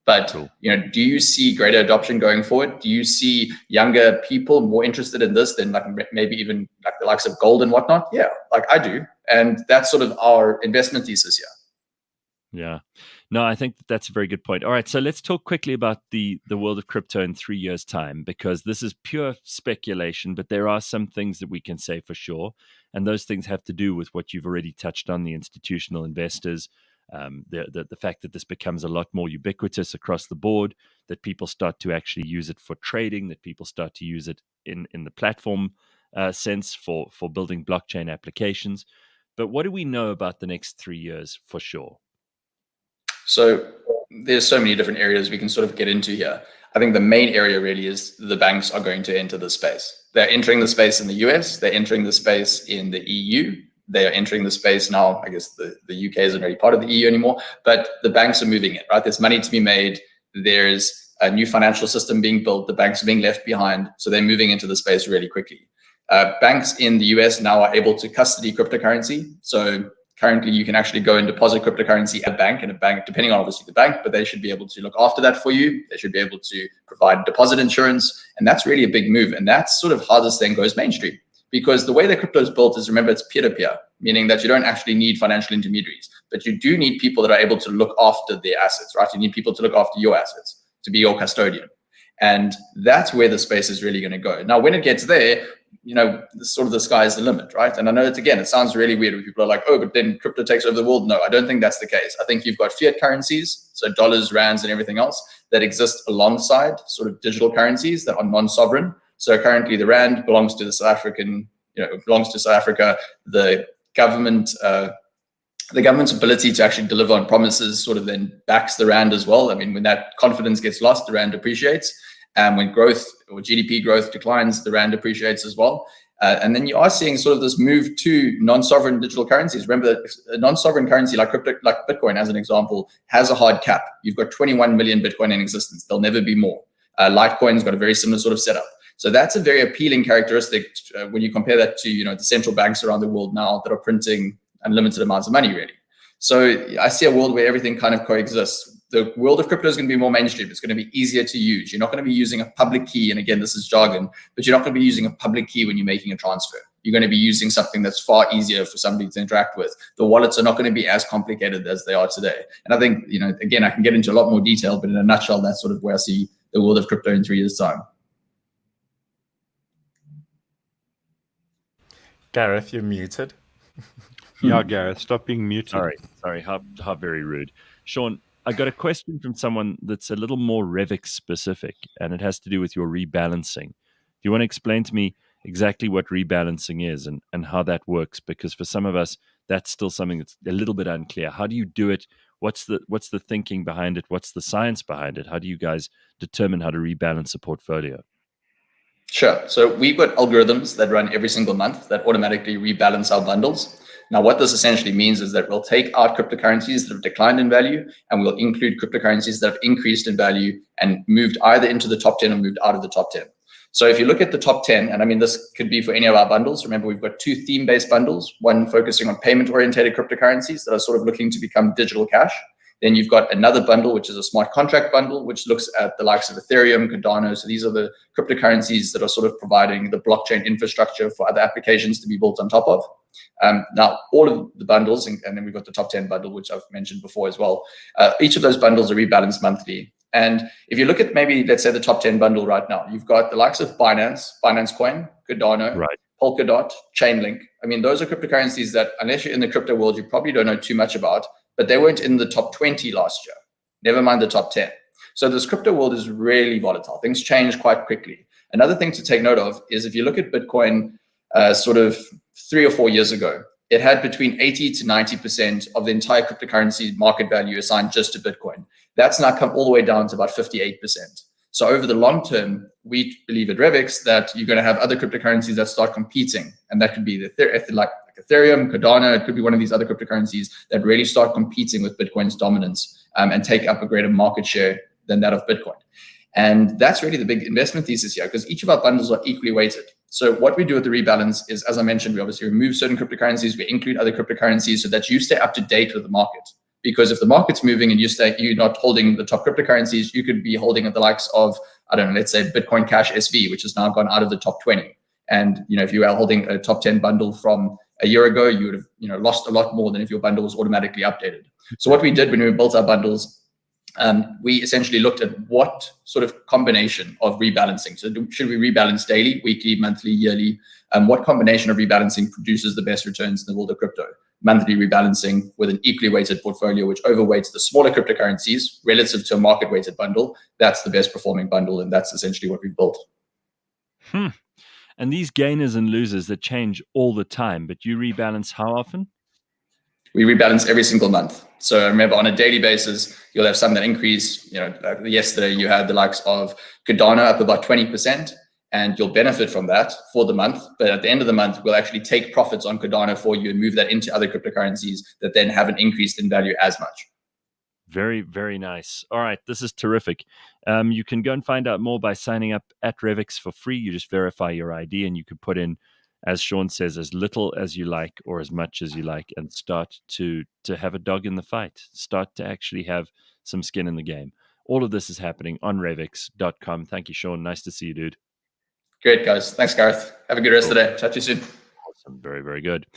But Cool. you know, do you see greater adoption going forward? Do you see younger people more interested in this than like maybe even like the likes of Gold and whatnot? Yeah, like I do, and that's sort of our investment thesis here. Yeah. No, I think that's a very good point. All right, so let's talk quickly about the world of crypto in 3 years' time, because this is pure speculation, but there are some things that we can say for sure. And those things have to do with what you've already touched on, the institutional investors, the fact that this becomes a lot more ubiquitous across the board, that people start to actually use it for trading, that people start to use it in the platform sense for building blockchain applications. But what do we know about the next 3 years for sure? So there's so many different areas we can sort of get into here. I think the main area really is the banks are going to enter the space. They're entering the space in the US, they're entering the space in the EU, they are entering the space now. I guess the UK isn't really part of the EU anymore, but the banks are moving it, right? There's money to be made. There's a new financial system being built. The banks are being left behind. So they're moving into the space really quickly. Banks in the US now are able to custody cryptocurrency. So currently you can actually go and deposit cryptocurrency at a bank, and a bank, depending on obviously the bank, but they should be able to look after that for you. They should be able to provide deposit insurance. And that's really a big move. And that's sort of how this thing goes mainstream. Because the way that crypto is built is, remember, it's peer-to-peer, meaning that you don't actually need financial intermediaries, but you do need people that are able to look after their assets, right? You need people to look after your assets, to be your custodian. And that's where the space is really going to go. Now, when it gets there, you know, sort of the sky is the limit, right? And I know it's, again, it sounds really weird when people are like, oh, but then crypto takes over the world. No, I don't think that's the case. I think you've got fiat currencies, so dollars, rands, and everything else that exist alongside sort of digital currencies that are non-sovereign. So currently the rand belongs to the South African, belongs to South Africa. The government's ability to actually deliver on promises sort of then backs the rand as well. I mean, when that confidence gets lost, the rand appreciates. And when growth or GDP growth declines, the rand appreciates as well. And then you are seeing sort of this move to non-sovereign digital currencies. Remember that a non-sovereign currency like Bitcoin, as an example, has a hard cap. You've got 21 million Bitcoin in existence. There'll never be more. Litecoin's got a very similar sort of setup. So that's a very appealing characteristic when you compare that to, the central banks around the world now that are printing unlimited amounts of money, really. So I see a world where everything kind of coexists. The world of crypto is going to be more mainstream. It's going to be easier to use. You're not going to be using a public key. And again, this is jargon, but you're not going to be using a public key when you're making a transfer. You're going to be using something that's far easier for somebody to interact with. The wallets are not going to be as complicated as they are today. And I think, again, I can get into a lot more detail, but in a nutshell, that's sort of where I see the world of crypto in 3 years' time. Gareth, you're muted. Yeah, Gareth, stop being muted. Sorry, how very rude. Sean, I got a question from someone that's a little more Revex specific, and it has to do with your rebalancing. Do you want to explain to me exactly what rebalancing is and how that works? Because for some of us, that's still something that's a little bit unclear. How do you do it? What's the thinking behind it? What's the science behind it? How do you guys determine how to rebalance a portfolio? Sure. So we've got algorithms that run every single month that automatically rebalance our bundles. Now, what this essentially means is that we'll take out cryptocurrencies that have declined in value, and we'll include cryptocurrencies that have increased in value and moved either into the top 10 or moved out of the top 10. So if you look at the top 10, and I mean, this could be for any of our bundles. Remember, we've got 2 theme-based bundles, one focusing on payment-oriented cryptocurrencies that are sort of looking to become digital cash. Then you've got another bundle, which is a smart contract bundle, which looks at the likes of Ethereum, Cardano. So these are the cryptocurrencies that are sort of providing the blockchain infrastructure for other applications to be built on top of. Now, all of the bundles, and then we've got the top 10 bundle, which I've mentioned before as well. Each of those bundles are rebalanced monthly. And if you look at maybe, let's say, the top 10 bundle right now, you've got the likes of Binance Coin, Cardano, Right. Polkadot, Chainlink. I mean, those are cryptocurrencies that, unless you're in the crypto world, you probably don't know too much about, but they weren't in the top 20 last year, never mind the top 10. So this crypto world is really volatile. Things change quite quickly. Another thing to take note of is if you look at Bitcoin sort of 3 or 4 years ago, it had between 80 to 90% of the entire cryptocurrency market value assigned just to Bitcoin. That's now come all the way down to about 58%. So over the long term, we believe at Revix that you're going to have other cryptocurrencies that start competing. And that could be like Ethereum, Cardano, it could be one of these other cryptocurrencies that really start competing with Bitcoin's dominance and take up a greater market share than that of Bitcoin. And that's really the big investment thesis here, because each of our bundles are equally weighted. So what we do with the rebalance is, as I mentioned, we obviously remove certain cryptocurrencies, we include other cryptocurrencies so that you stay up to date with the market. Because if the market's moving and you're not holding the top cryptocurrencies, you could be holding the likes of, I don't know, let's say Bitcoin Cash SV, which has now gone out of the top 20. And if you are holding a top 10 bundle from a year ago, you would have lost a lot more than if your bundle was automatically updated. So what we did when we built our bundles, we essentially looked at what sort of combination of rebalancing. So should we rebalance daily, weekly, monthly, yearly? What combination of rebalancing produces the best returns in the world of crypto? Monthly rebalancing with an equally weighted portfolio, which overweights the smaller cryptocurrencies relative to a market weighted bundle. That's the best performing bundle. And that's essentially what we built. And these gainers and losers that change all the time, but you rebalance how often? We rebalance every single month. So remember, on a daily basis, you'll have some that increase. Like yesterday you had the likes of Cardano up about 20%, and you'll benefit from that for the month. But at the end of the month, we'll actually take profits on Cardano for you and move that into other cryptocurrencies that then haven't increased in value as much. Very, very nice. All right, this is terrific. You can go and find out more by signing up at Revix for free. You just verify your ID, and you can put in, as Sean says, as little as you like or as much as you like, and start to have a dog in the fight. Start to actually have some skin in the game. All of this is happening on Revix.com. Thank you, Sean. Nice to see you, dude. Great, guys. Thanks, Gareth. Have a good rest of the day. Chat to you soon. Awesome. Very, very good.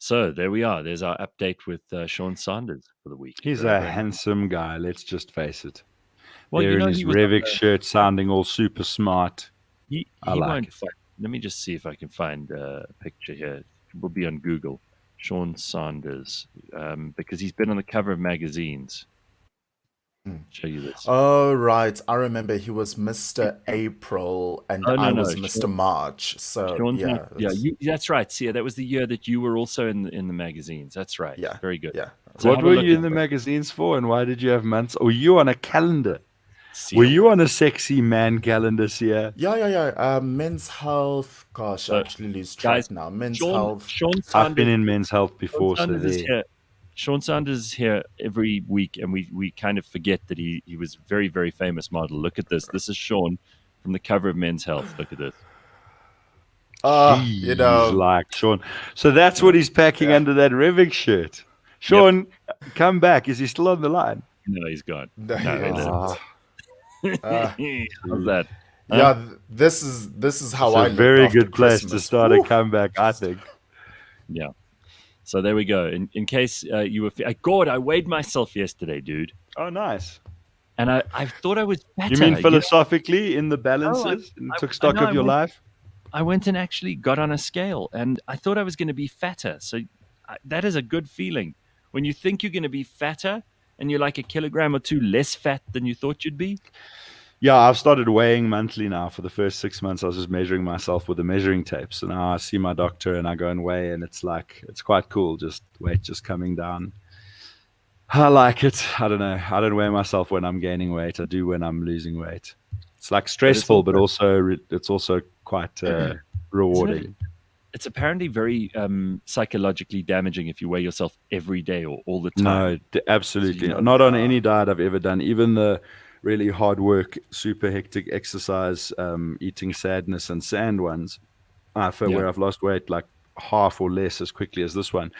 So there we are. There's our update with Sean Sanders for the week. He's Very, a very handsome guy, let's just face it. Well, there in his he was Revix shirt, sounding all super smart. He like won't it. find. Let me just see if I can find a picture here. It will be on Google. Sean Sanders, because he's been on the cover of magazines. Show you this. Oh, right. I remember he was Mr. April and I was Mr. March. So, Sean's yeah. not, that's right. See, that was the year that you were also in the magazines. That's right. Yeah. Very good. Yeah. So What were you in the magazines for, and why did you have months? Were you on a calendar? Were you on a sexy man calendar, Sia? Yeah. Men's Health. Gosh, I actually lose track now. Men's Health. Sean Sanders, I've been in Men's Health before, Sean Sanders is here. Sean Sanders is here every week, and we kind of forget that he was a very, very famous model. Look at this. This is Sean from the cover of Men's Health. Look at this. Like Sean. So that's what he's packing under that Revix shirt. Sean, come back. Is he still on the line? No, he's gone. No, how's that? Yeah, this is how it's I a very good place Christmas. to start a comeback, I think. Yeah. So there we go. In case you were... Gord, I weighed myself yesterday, dude. Oh, nice. And I thought I was better. You mean philosophically in the balances? No, and took stock of your life? I went and actually got on a scale, and I thought I was going to be fatter. So that is a good feeling. When you think you're going to be fatter and you're like a kilogram or two less fat than you thought you'd be. Yeah, I've started weighing monthly now. For the first 6 months, I was just measuring myself with the measuring tape. So now I see my doctor and I go and weigh, and it's quite cool. Just weight just coming down. I like it. I don't know. I don't weigh myself when I'm gaining weight. I do when I'm losing weight. It's like stressful, but also it's also quite rewarding. It's apparently very psychologically damaging if you weigh yourself every day or all the time. No, absolutely not on any diet I've ever done. Even the really hard work, super hectic exercise, eating sadness and sand ones, where I've lost weight like half or less as quickly as this one.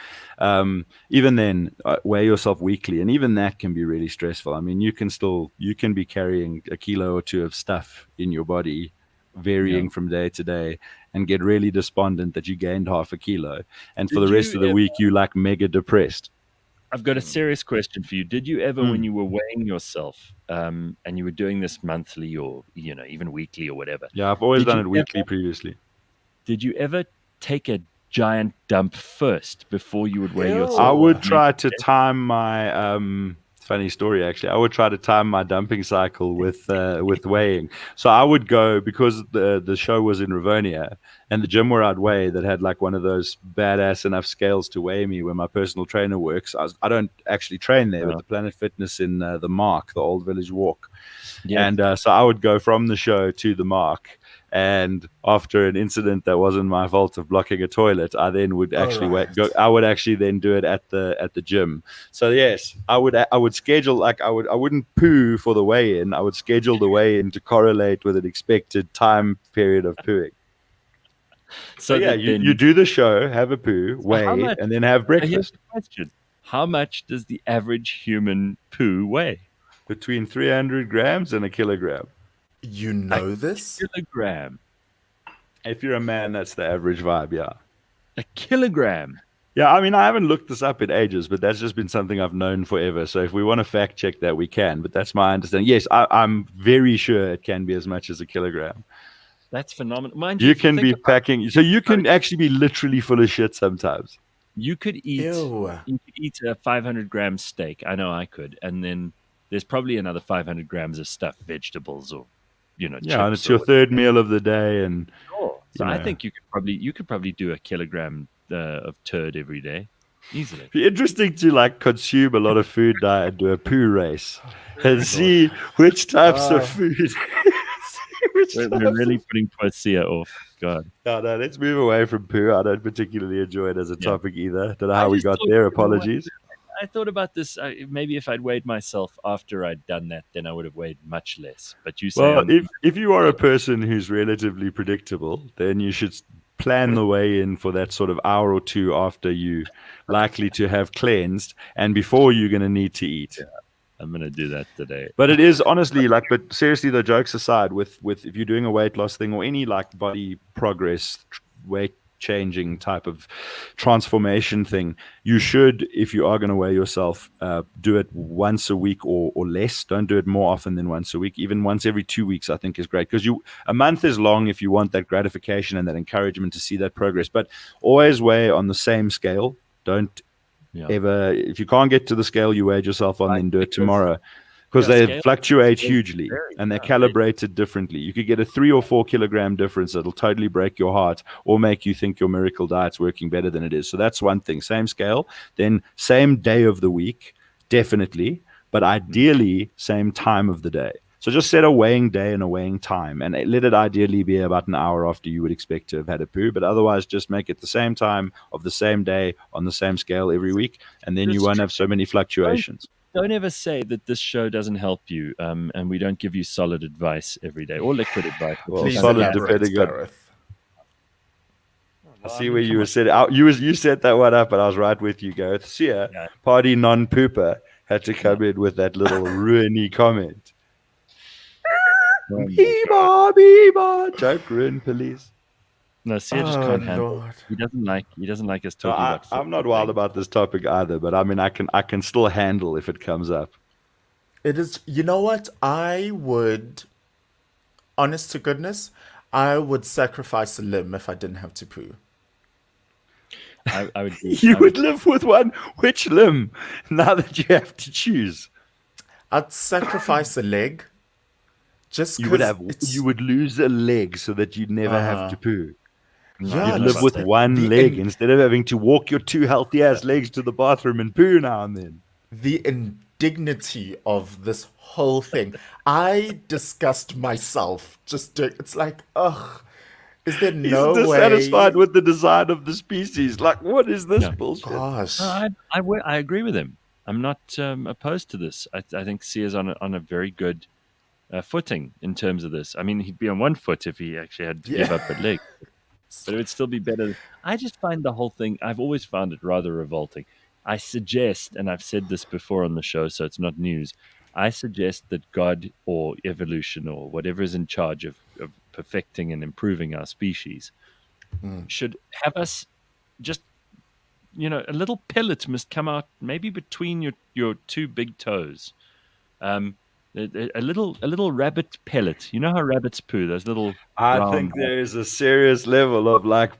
Even then, weigh yourself weekly, and even that can be really stressful. I mean, you can be carrying a kilo or two of stuff in your body, varying from day to day, and get really despondent that you gained half a kilo, and for the rest of the week you like mega depressed. I've got a serious question for you. Did you ever, when you were weighing yourself, and you were doing this monthly or even weekly or whatever? Yeah, I've always done it weekly previously. Did you ever take a giant dump first before you would weigh yourself? I would try to time my funny story actually. I would try to time my dumping cycle with weighing. So I would go, because the show was in Rivonia and the gym where I'd weigh that had like one of those badass enough scales to weigh me where my personal trainer works. I don't actually train there, but the Planet Fitness in the Mark, the Old Village Walk. Yes. And so I would go from the show to the Mark. And after an incident that wasn't my fault of blocking a toilet, I then would actually go. I would actually then do it at the gym. So yes, I would schedule, like I wouldn't poo for the weigh-in. I would schedule the weigh-in to correlate with an expected time period of pooing. So yeah, you do the show, have a poo, weigh, and then have breakfast. Here's the question: how much does the average human poo weigh? Between 300 grams and a kilogram. You know this? Kilogram. If you're a man, that's the average vibe, yeah. A kilogram. Yeah, I mean, I haven't looked this up in ages, but that's just been something I've known forever. So if we want to fact check that, we can. But that's my understanding. Yes, I'm very sure it can be as much as a kilogram. That's phenomenal. Mind you can be packing, so you can actually be literally full of shit sometimes. You could eat. You could eat a 500-gram steak. I know I could, and then there's probably another 500 grams of stuffed vegetables, or yeah, and it's your third meal of the day, and so I think you could probably do a kilogram of turd every day easily. It'd be interesting to like consume a lot of food diet and do a poo race and see which types of food. We're really putting Poesia off. God. No, let's move away from poo. I don't particularly enjoy it as a topic either. Don't know how we got there. Apologies. I thought about this. Maybe if I'd weighed myself after I'd done that, then I would have weighed much less. But you say, well, if you are a person who's relatively predictable, then you should plan the weigh-in for that sort of hour or two after you likely to have cleansed and before you're going to need to eat. Yeah, I'm going to do that today. But it is honestly but seriously, the jokes aside, with if you're doing a weight loss thing or any like body progress, weight changing type of transformation thing, you should, if you are going to weigh yourself, do it once a week or less. Don't do it more often than once a week. Even once every 2 weeks I think is great, because a month is long if you want that gratification and that encouragement to see that progress. But always weigh on the same scale. Don't ever, if you can't get to the scale you weighed yourself on, then do it tomorrow. Because they fluctuate hugely and they're calibrated differently. You could get a 3 or 4 kilogram difference that'll totally break your heart or make you think your miracle diet's working better than it is. So that's one thing. Same scale, then same day of the week, definitely, but ideally same time of the day. So just set a weighing day and a weighing time, and let it ideally be about an hour after you would expect to have had a poo. But otherwise, just make it the same time of the same day on the same scale every week, and then you won't have so many fluctuations. Don't ever say that this show doesn't help you, and we don't give you solid advice every day or liquid advice. Well, solid depending on. I see where you were said. You set that one up, and I was right with you, Gareth. Sia, party non-pooper, had to come in with that little ruiny comment. Beba, joke ruin police. No, Sia just can't handle it. He doesn't like us talking about football. I'm not wild about this topic either, but I mean I can still handle if it comes up. It is, you know what? I would, honest to goodness, I would sacrifice a limb if I didn't have to poo. I would you would live with one. Which limb? Now that you have to choose. I'd sacrifice a leg. Just you would lose a leg so that you'd never have to poo. Yeah, you'd live with one leg instead of having to walk your two healthy ass legs to the bathroom and poo now and then. The indignity of this whole thing. I disgust myself just doing. It's like, ugh. Is there no way? He's dissatisfied with the design of the species. Like, what is this bullshit? Gosh. No, I agree with him. I'm not opposed to this. I think Sia's on a very good footing in terms of this. I mean, he'd be on one foot if he actually had to give up a leg. But it would still be better. I just find the whole thing, I've always found it rather revolting. I suggest, and I've said this before on the show, so it's not news, I suggest that God or evolution or whatever is in charge of perfecting and improving our species should have us just, a little pellet must come out maybe between your two big toes. A little rabbit pellet. You know how rabbits poo? Those little. I think there is a serious level of like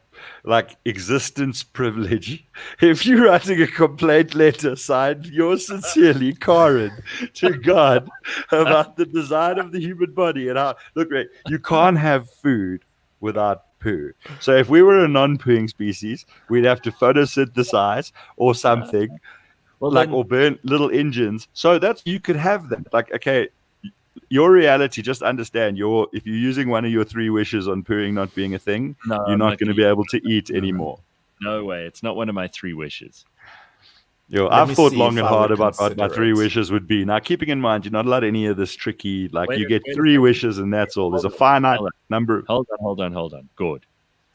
like existence privilege. If you're writing a complaint letter signed yours sincerely, Karen, to God about the design of the human body and how look, mate, you can't have food without poo. So if we were a non-pooing species, we'd have to photosynthesize or something Well, like then, or burn little engines. So that's you could have that. Like, okay, your reality, just understand your if you're using one of your three wishes on pooing not being a thing, no, you're I'm not not going to going be to. able to eat No, anymore. no way. It's not one of my 3 wishes. Yo, Let I've me thought see long if and I hard would about what my consider 3 it. wishes would be. Now, keeping in mind, you're not allowed any of this tricky, like Wait you a get wait a 3 second. wishes and that's all. There's a Hold on. finite Hold on. number. Hold on. Gord.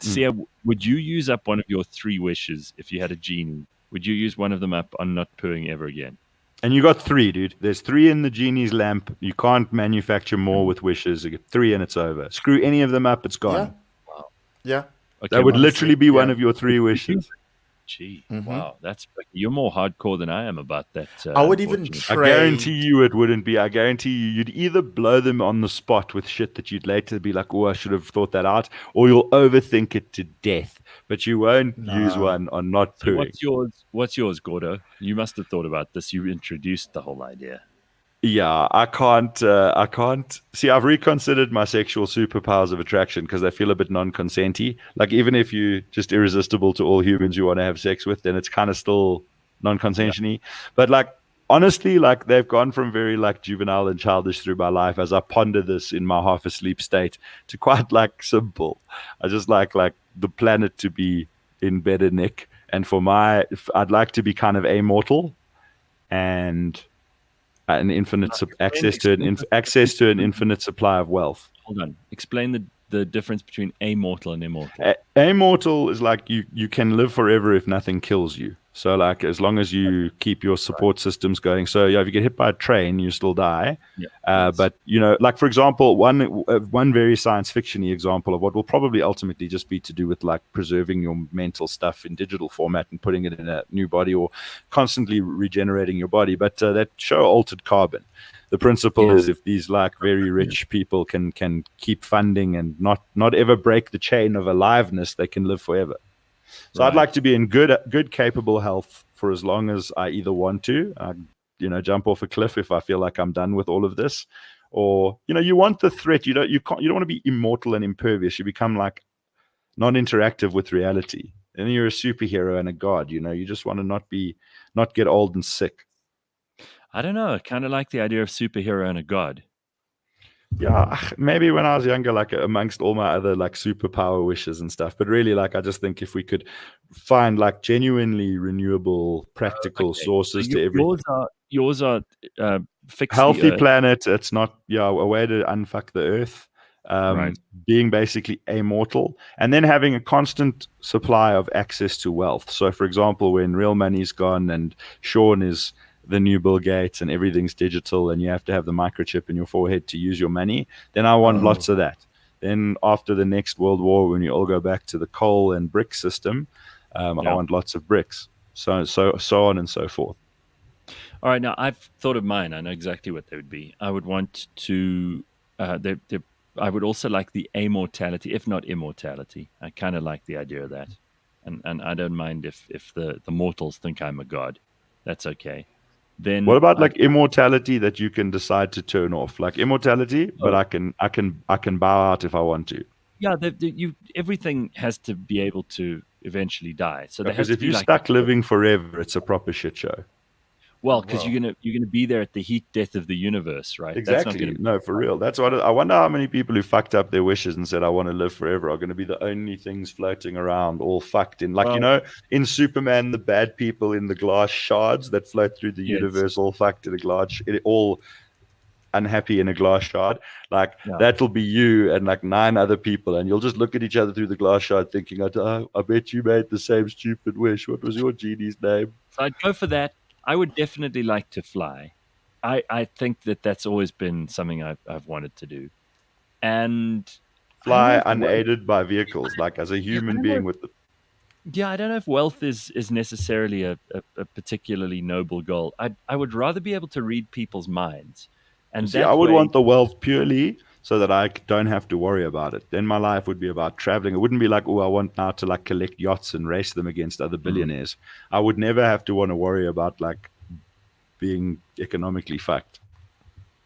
Sia, would you use up one of your 3 wishes if you had a genie? Would you use one of them up on not pooing ever again? And you got 3, dude. There's 3 in the genie's lamp. You can't manufacture more with wishes. You get 3 and it's over. Screw any of them up, it's Yeah. gone. Wow. Yeah. Okay, That would well, literally be one yeah. of your 3 wishes. gee, Mhm. wow, that's you're more hardcore than I am about that. I would even Unfortunately. I guarantee trade. you it wouldn't be. I guarantee you you'd either blow them on the spot with shit that you'd later be like, oh, I should have thought that out, or you'll overthink it to death. But you won't use Nah. one on not So pooing. what's yours, Gordo? You must have thought about this. You introduced the whole idea. Yeah, I can't. I can't see. I've reconsidered my sexual superpowers of attraction because they feel a bit non-consenty. Like even if you just irresistible to all humans you want to have sex with, then it's kind of still non-consensually. But like honestly, like they've gone from very like juvenile and childish through my life as I ponder this in my half asleep state to quite like simple. I just like the planet to be in better nick, and for I'd like to be kind of immortal and an infinite access to an infinite supply of wealth. Hold on. Explain the difference between amortal and immortal. Immortal is like you can live forever if nothing kills you. So like as long as you keep your support systems going. So yeah, if you get hit by a train, you still die. Yeah. Yes. But you know, like for example, one very science fictiony example of what will probably ultimately just be to do with like preserving your mental stuff in digital format and putting it in a new body or constantly regenerating your body. But that show Altered Carbon. The principle is if these like very rich people can keep funding and not ever break the chain of aliveness, they can live forever. So I'd like to be in good, capable health for as long as I either want to, jump off a cliff if I feel like I'm done with all of this, or you want the threat. You don't want to be immortal and impervious. You become like non-interactive with reality, and you're a superhero and a god. You just want to not get old and sick. I don't know. I kind of like the idea of superhero and a god. Yeah, maybe when I was younger, like amongst all my other like superpower wishes and stuff. But really, like I just think if we could find like genuinely renewable, practical sources to everything. Yours are fix Healthy the earth. planet. It's not a way to unfuck the earth. Right. Being basically immortal, and then having a constant supply of access to wealth. So, for example, when real money's gone and Sean is the new Bill Gates and everything's digital and you have to have the microchip in your forehead to use your money, then I want lots of that. Then after the next World War, when you all go back to the coal and brick system, I want lots of bricks. So on and so forth. All right. Now I've thought of mine. I know exactly what they would be. I would want to. I would also like the immortality, if not immortality. I kind of like the idea of that, and I don't mind if the mortals think I'm a god. That's okay. Then what about like immortality that you can decide to turn off? Like immortality, but I can bow out if I want to. Yeah, everything has to be able to eventually die. So because if you're stuck living forever, it's a proper shit show. Well, because you're gonna be there at the heat death of the universe, right? Exactly. No, for real. That's what I wonder how many people who fucked up their wishes and said I want to live forever are going to be the only things floating around, all fucked in. Like in Superman, the bad people in the glass shards that float through the universe, all fucked in a glass, all unhappy in a glass shard. Like that'll be you and like 9 other people, and you'll just look at each other through the glass shard, thinking, I bet you made the same stupid wish. What was your genie's name? So I'd go for that. I would definitely like to fly. I think that's always been something I've wanted to do. And fly unaided by vehicles, like as a human being with the... Yeah, I don't know if wealth is necessarily a particularly noble goal. I would rather be able to read people's minds. And I would want the wealth purely so that I don't have to worry about it. Then my life would be about traveling. It wouldn't be like, oh, I want now to like collect yachts and race them against other billionaires. I would never have to want to worry about like being economically fucked.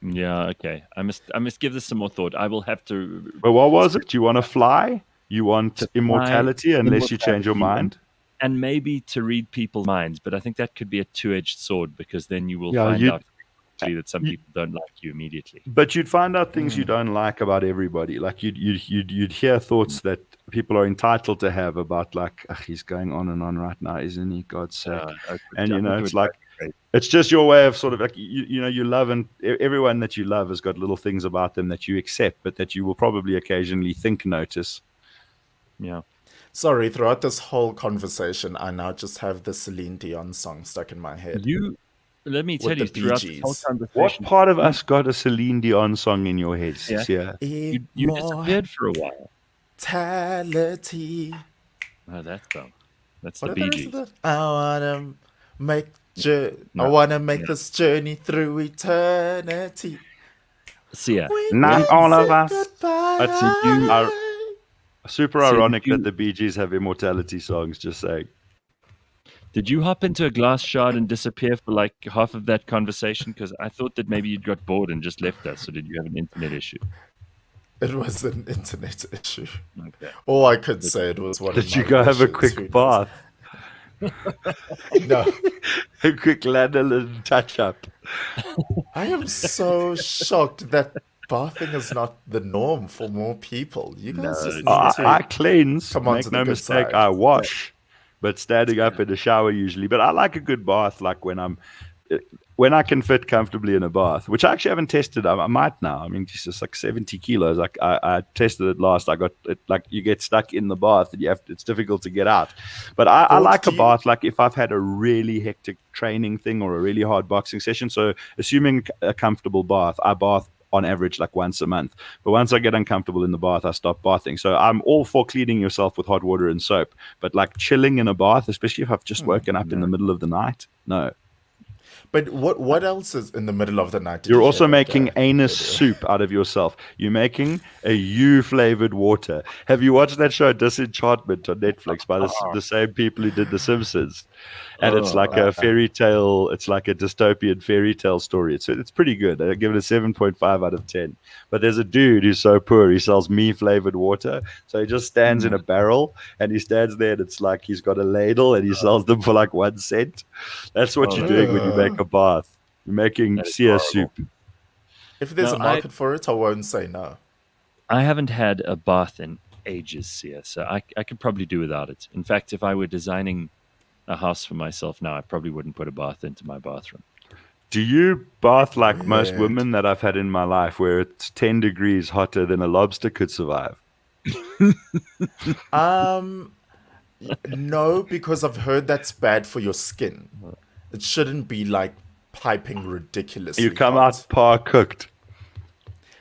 Yeah, okay. I must give this some more thought. I will have to. But what was it? You want to fly? You want To fly, immortality unless you change your immortality, mind? and maybe to read people's minds, but I think that could be a two-edged sword, because then you will Yeah, find you- out quickly that some you- people don't like you immediately. But you'd find out things you don't like about everybody. Like you'd hear thoughts that people are entitled to have about like, "Ugh, he's going on and on right now, isn't he? God's sake." And you know, it's like it's just your way of sort of like you know, you love, and everyone that you love has got little things about them that you accept, but that you will probably occasionally notice. Yeah. Sorry, throughout this whole conversation, I now just have the Celine Dion song stuck in my head. Let me tell With you, the Bee throughout this whole Gees. What conversation, part of us got a Celine Dion song in your head, Yeah. Cecilia? you disappeared for a while. Immortality. Oh, that's the What Bee are the rest Gees. of the? I wanna make I No. wanna make this journey through eternity. So yeah, We Not can all of say us. goodbye. But you are super So ironic did you- that the Bee Gees have immortality songs, just saying. did you hop into a glass shard and disappear for like half of that conversation? Because I thought that maybe you got bored and just left us. Or did you have an internet issue? It was an internet issue. Okay. Or I could say it was one of Did you my go have a wishes, who quick knows? bath? No. A quick lanolin touch up? I am so shocked that bathing is not the norm for more people. You guys just need I to cleanse, come on make to no the good mistake, side. I wash, but standing up in the shower usually. But I like a good bath, like when I can fit comfortably in a bath, which I actually haven't tested. I might now. I mean, it's just like 70 kilos. Like I tested it last. I got it, like you get stuck in the bath and it's difficult to get out. But I Gord, like a do you- bath, like if I've had a really hectic training thing or a really hard boxing session. So assuming a comfortable bath, I bath on average like once a month. But once I get uncomfortable in the bath, I stop bathing. So I'm all for cleaning yourself with hot water and soap. But like chilling in a bath, especially if I've just woken up in the middle of the night, no. But what else is in the middle of the night? Did You're you also hear that, making anus video? soup out of yourself. You're making a U-flavored water. Have you watched that show Disenchantment on Netflix by the same people who did The Simpsons? And it's like a fairy tale. It's like a dystopian fairy tale story. It's pretty good. I give it a 7.5 out of 10. But there's a dude who's so poor. He sells me-flavored water. So he just stands in a barrel and he stands there and it's like he's got a ladle and he sells them for like 1 cent. That's what you're doing when you make a bath. You're making That is sear horrible. soup. If there's No, a market for it, I won't say no. I haven't had a bath in ages, Sia, so I could probably do without it. In fact, if I were designing a house for myself now, I probably wouldn't put a bath into my bathroom. Do you bath like most Weird. women that I've had in my life where it's 10 degrees hotter than a lobster could survive? No, because I've heard that's bad for your skin. It shouldn't be like piping ridiculously. You come hot. out par cooked.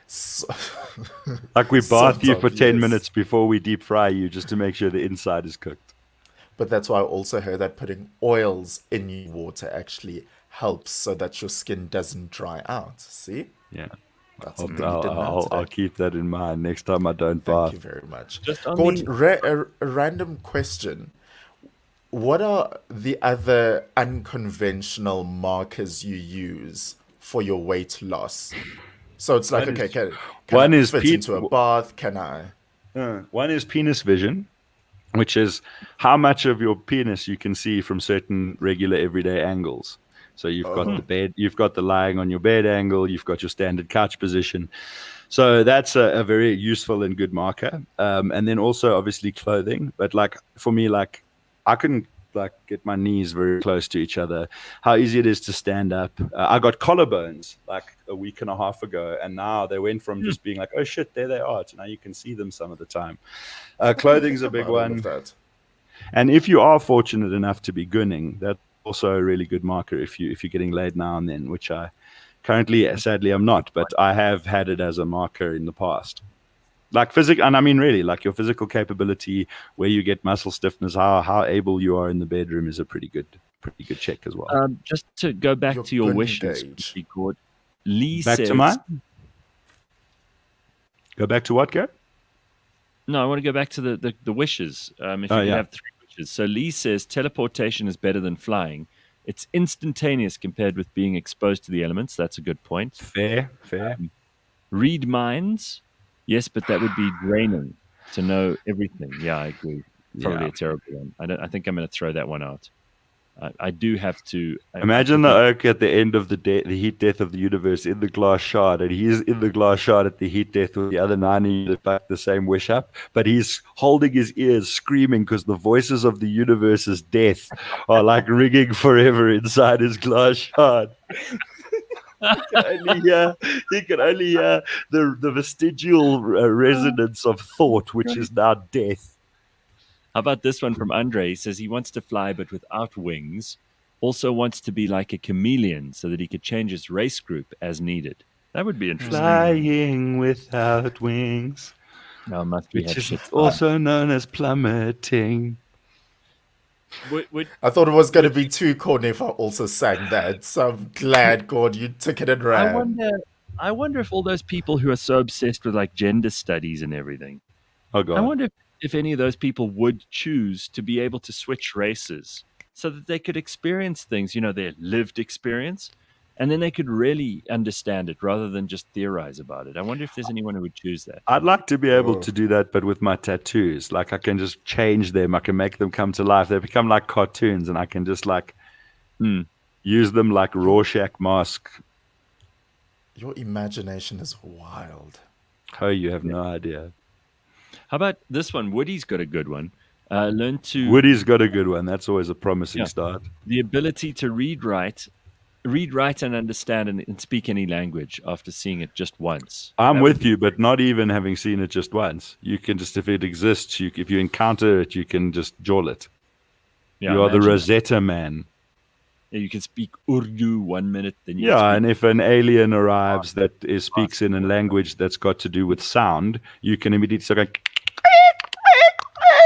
So- Like we bath you Sort for of, 10 yes. minutes before we deep fry you just to make sure the inside is cooked. But that's why I also heard that putting oils in your water actually helps so that your skin doesn't dry out. See? Yeah. That's something you didn't know I'll today. keep that in mind next time I don't Thank bath. you very much. Just on Gord, the- a random question. What are the other unconventional markers you use for your weight loss? So it's like, One okay, is- can one I is fit Pete- into a bath? Can I? One is penis vision, which is how much of your penis you can see from certain regular everyday angles. So you've got the bed, you've got the lying on your bed angle, you've got your standard couch position. So that's a very useful and good marker. And then also obviously clothing. But like for me, like I couldn't like get my knees very close to each other. How easy it is to stand up. I got collarbones like a week and a half ago, and now they went from just being like, oh shit, there they are, to now you can see them some of the time. Clothing's a big About all of one. that. And if you are fortunate enough to be gunning, that's also a really good marker if you're getting laid now and then, which I currently sadly I'm not, but I have had it as a marker in the past. Like physical, and I mean really, like your physical capability, where you get muscle stiffness, how able you are in the bedroom is a pretty good check as well. Just to go back Your to your gun wishes, gauge. Gord, Lee Back says, to mine. Go back to what, Gary? No, I want to go back to the wishes. If you could have 3 wishes. So Lee says teleportation is better than flying. It's instantaneous compared with being exposed to the elements. That's a good point. Fair. Read minds. Yes, but that would be draining to know everything. Yeah, I agree. Probably a terrible one. I think I'm going to throw that one out. I do have to. Imagine the oak at the end of the heat death of the universe in the glass shard, and he's in the glass shard at the heat death with the other 90 that back the same wish up, but he's holding his ears, screaming because the voices of the universe's death are like ringing forever inside his glass shard. He can only hear the vestigial resonance of thought, which is now death. How about this one from Andre? He says he wants to fly but without wings. Also wants to be like a chameleon so that he could change his race group as needed. That would be interesting. Flying without wings. No, must be which is also known as plummeting. I thought it was going to be too corny if I also sang that. So I'm glad, Gord, you took it and ran. I wonder if all those people who are so obsessed with like gender studies and everything. Oh God. I wonder if any of those people would choose to be able to switch races so that they could experience things, their lived experience, and then they could really understand it rather than just theorize about it. I wonder if there's anyone who would choose that. I'd like to be able to do that, but with my tattoos. Like I can just change them. I can make them come to life. They become like cartoons, and I can just use them like Rorschach mask. Your imagination is wild. Oh, you have no idea. How about this one? Woody's got a good one. Woody's got a good one. That's always a promising start. The ability to read, write, and understand and speak any language after seeing it just once. I'm with you, but not even having seen it just once. You can just, if it exists, if you encounter it, you can just jaw it. Yeah, you are the Rosetta Man. Yeah, you can speak Urdu 1 minute, then you and if an alien arrives that speaks in a language that's got to do with sound, you can immediately start going,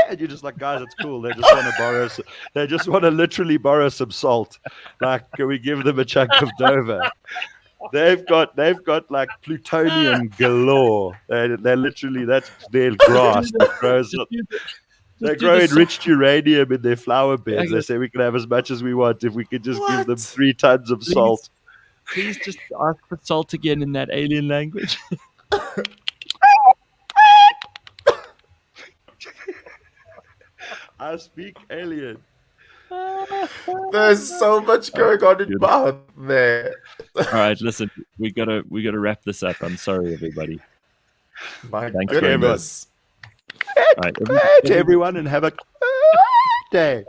and you're just like, guys, it's cool. They just want to literally borrow some salt. Like, can we give them a chunk of Dover? They've got like plutonium galore. They're literally, that's their grass that grows up. They grow enriched uranium in their flower beds. They say we can have as much as we want if we could just give them 3 tons of salt. Please just ask for salt again in that alien language. I speak alien. There's so much going on in my heart there. All right, listen, we gotta wrap this up. I'm sorry, everybody. My goodness. All right, to everyone, and have a day.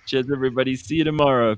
Cheers, everybody. See you tomorrow.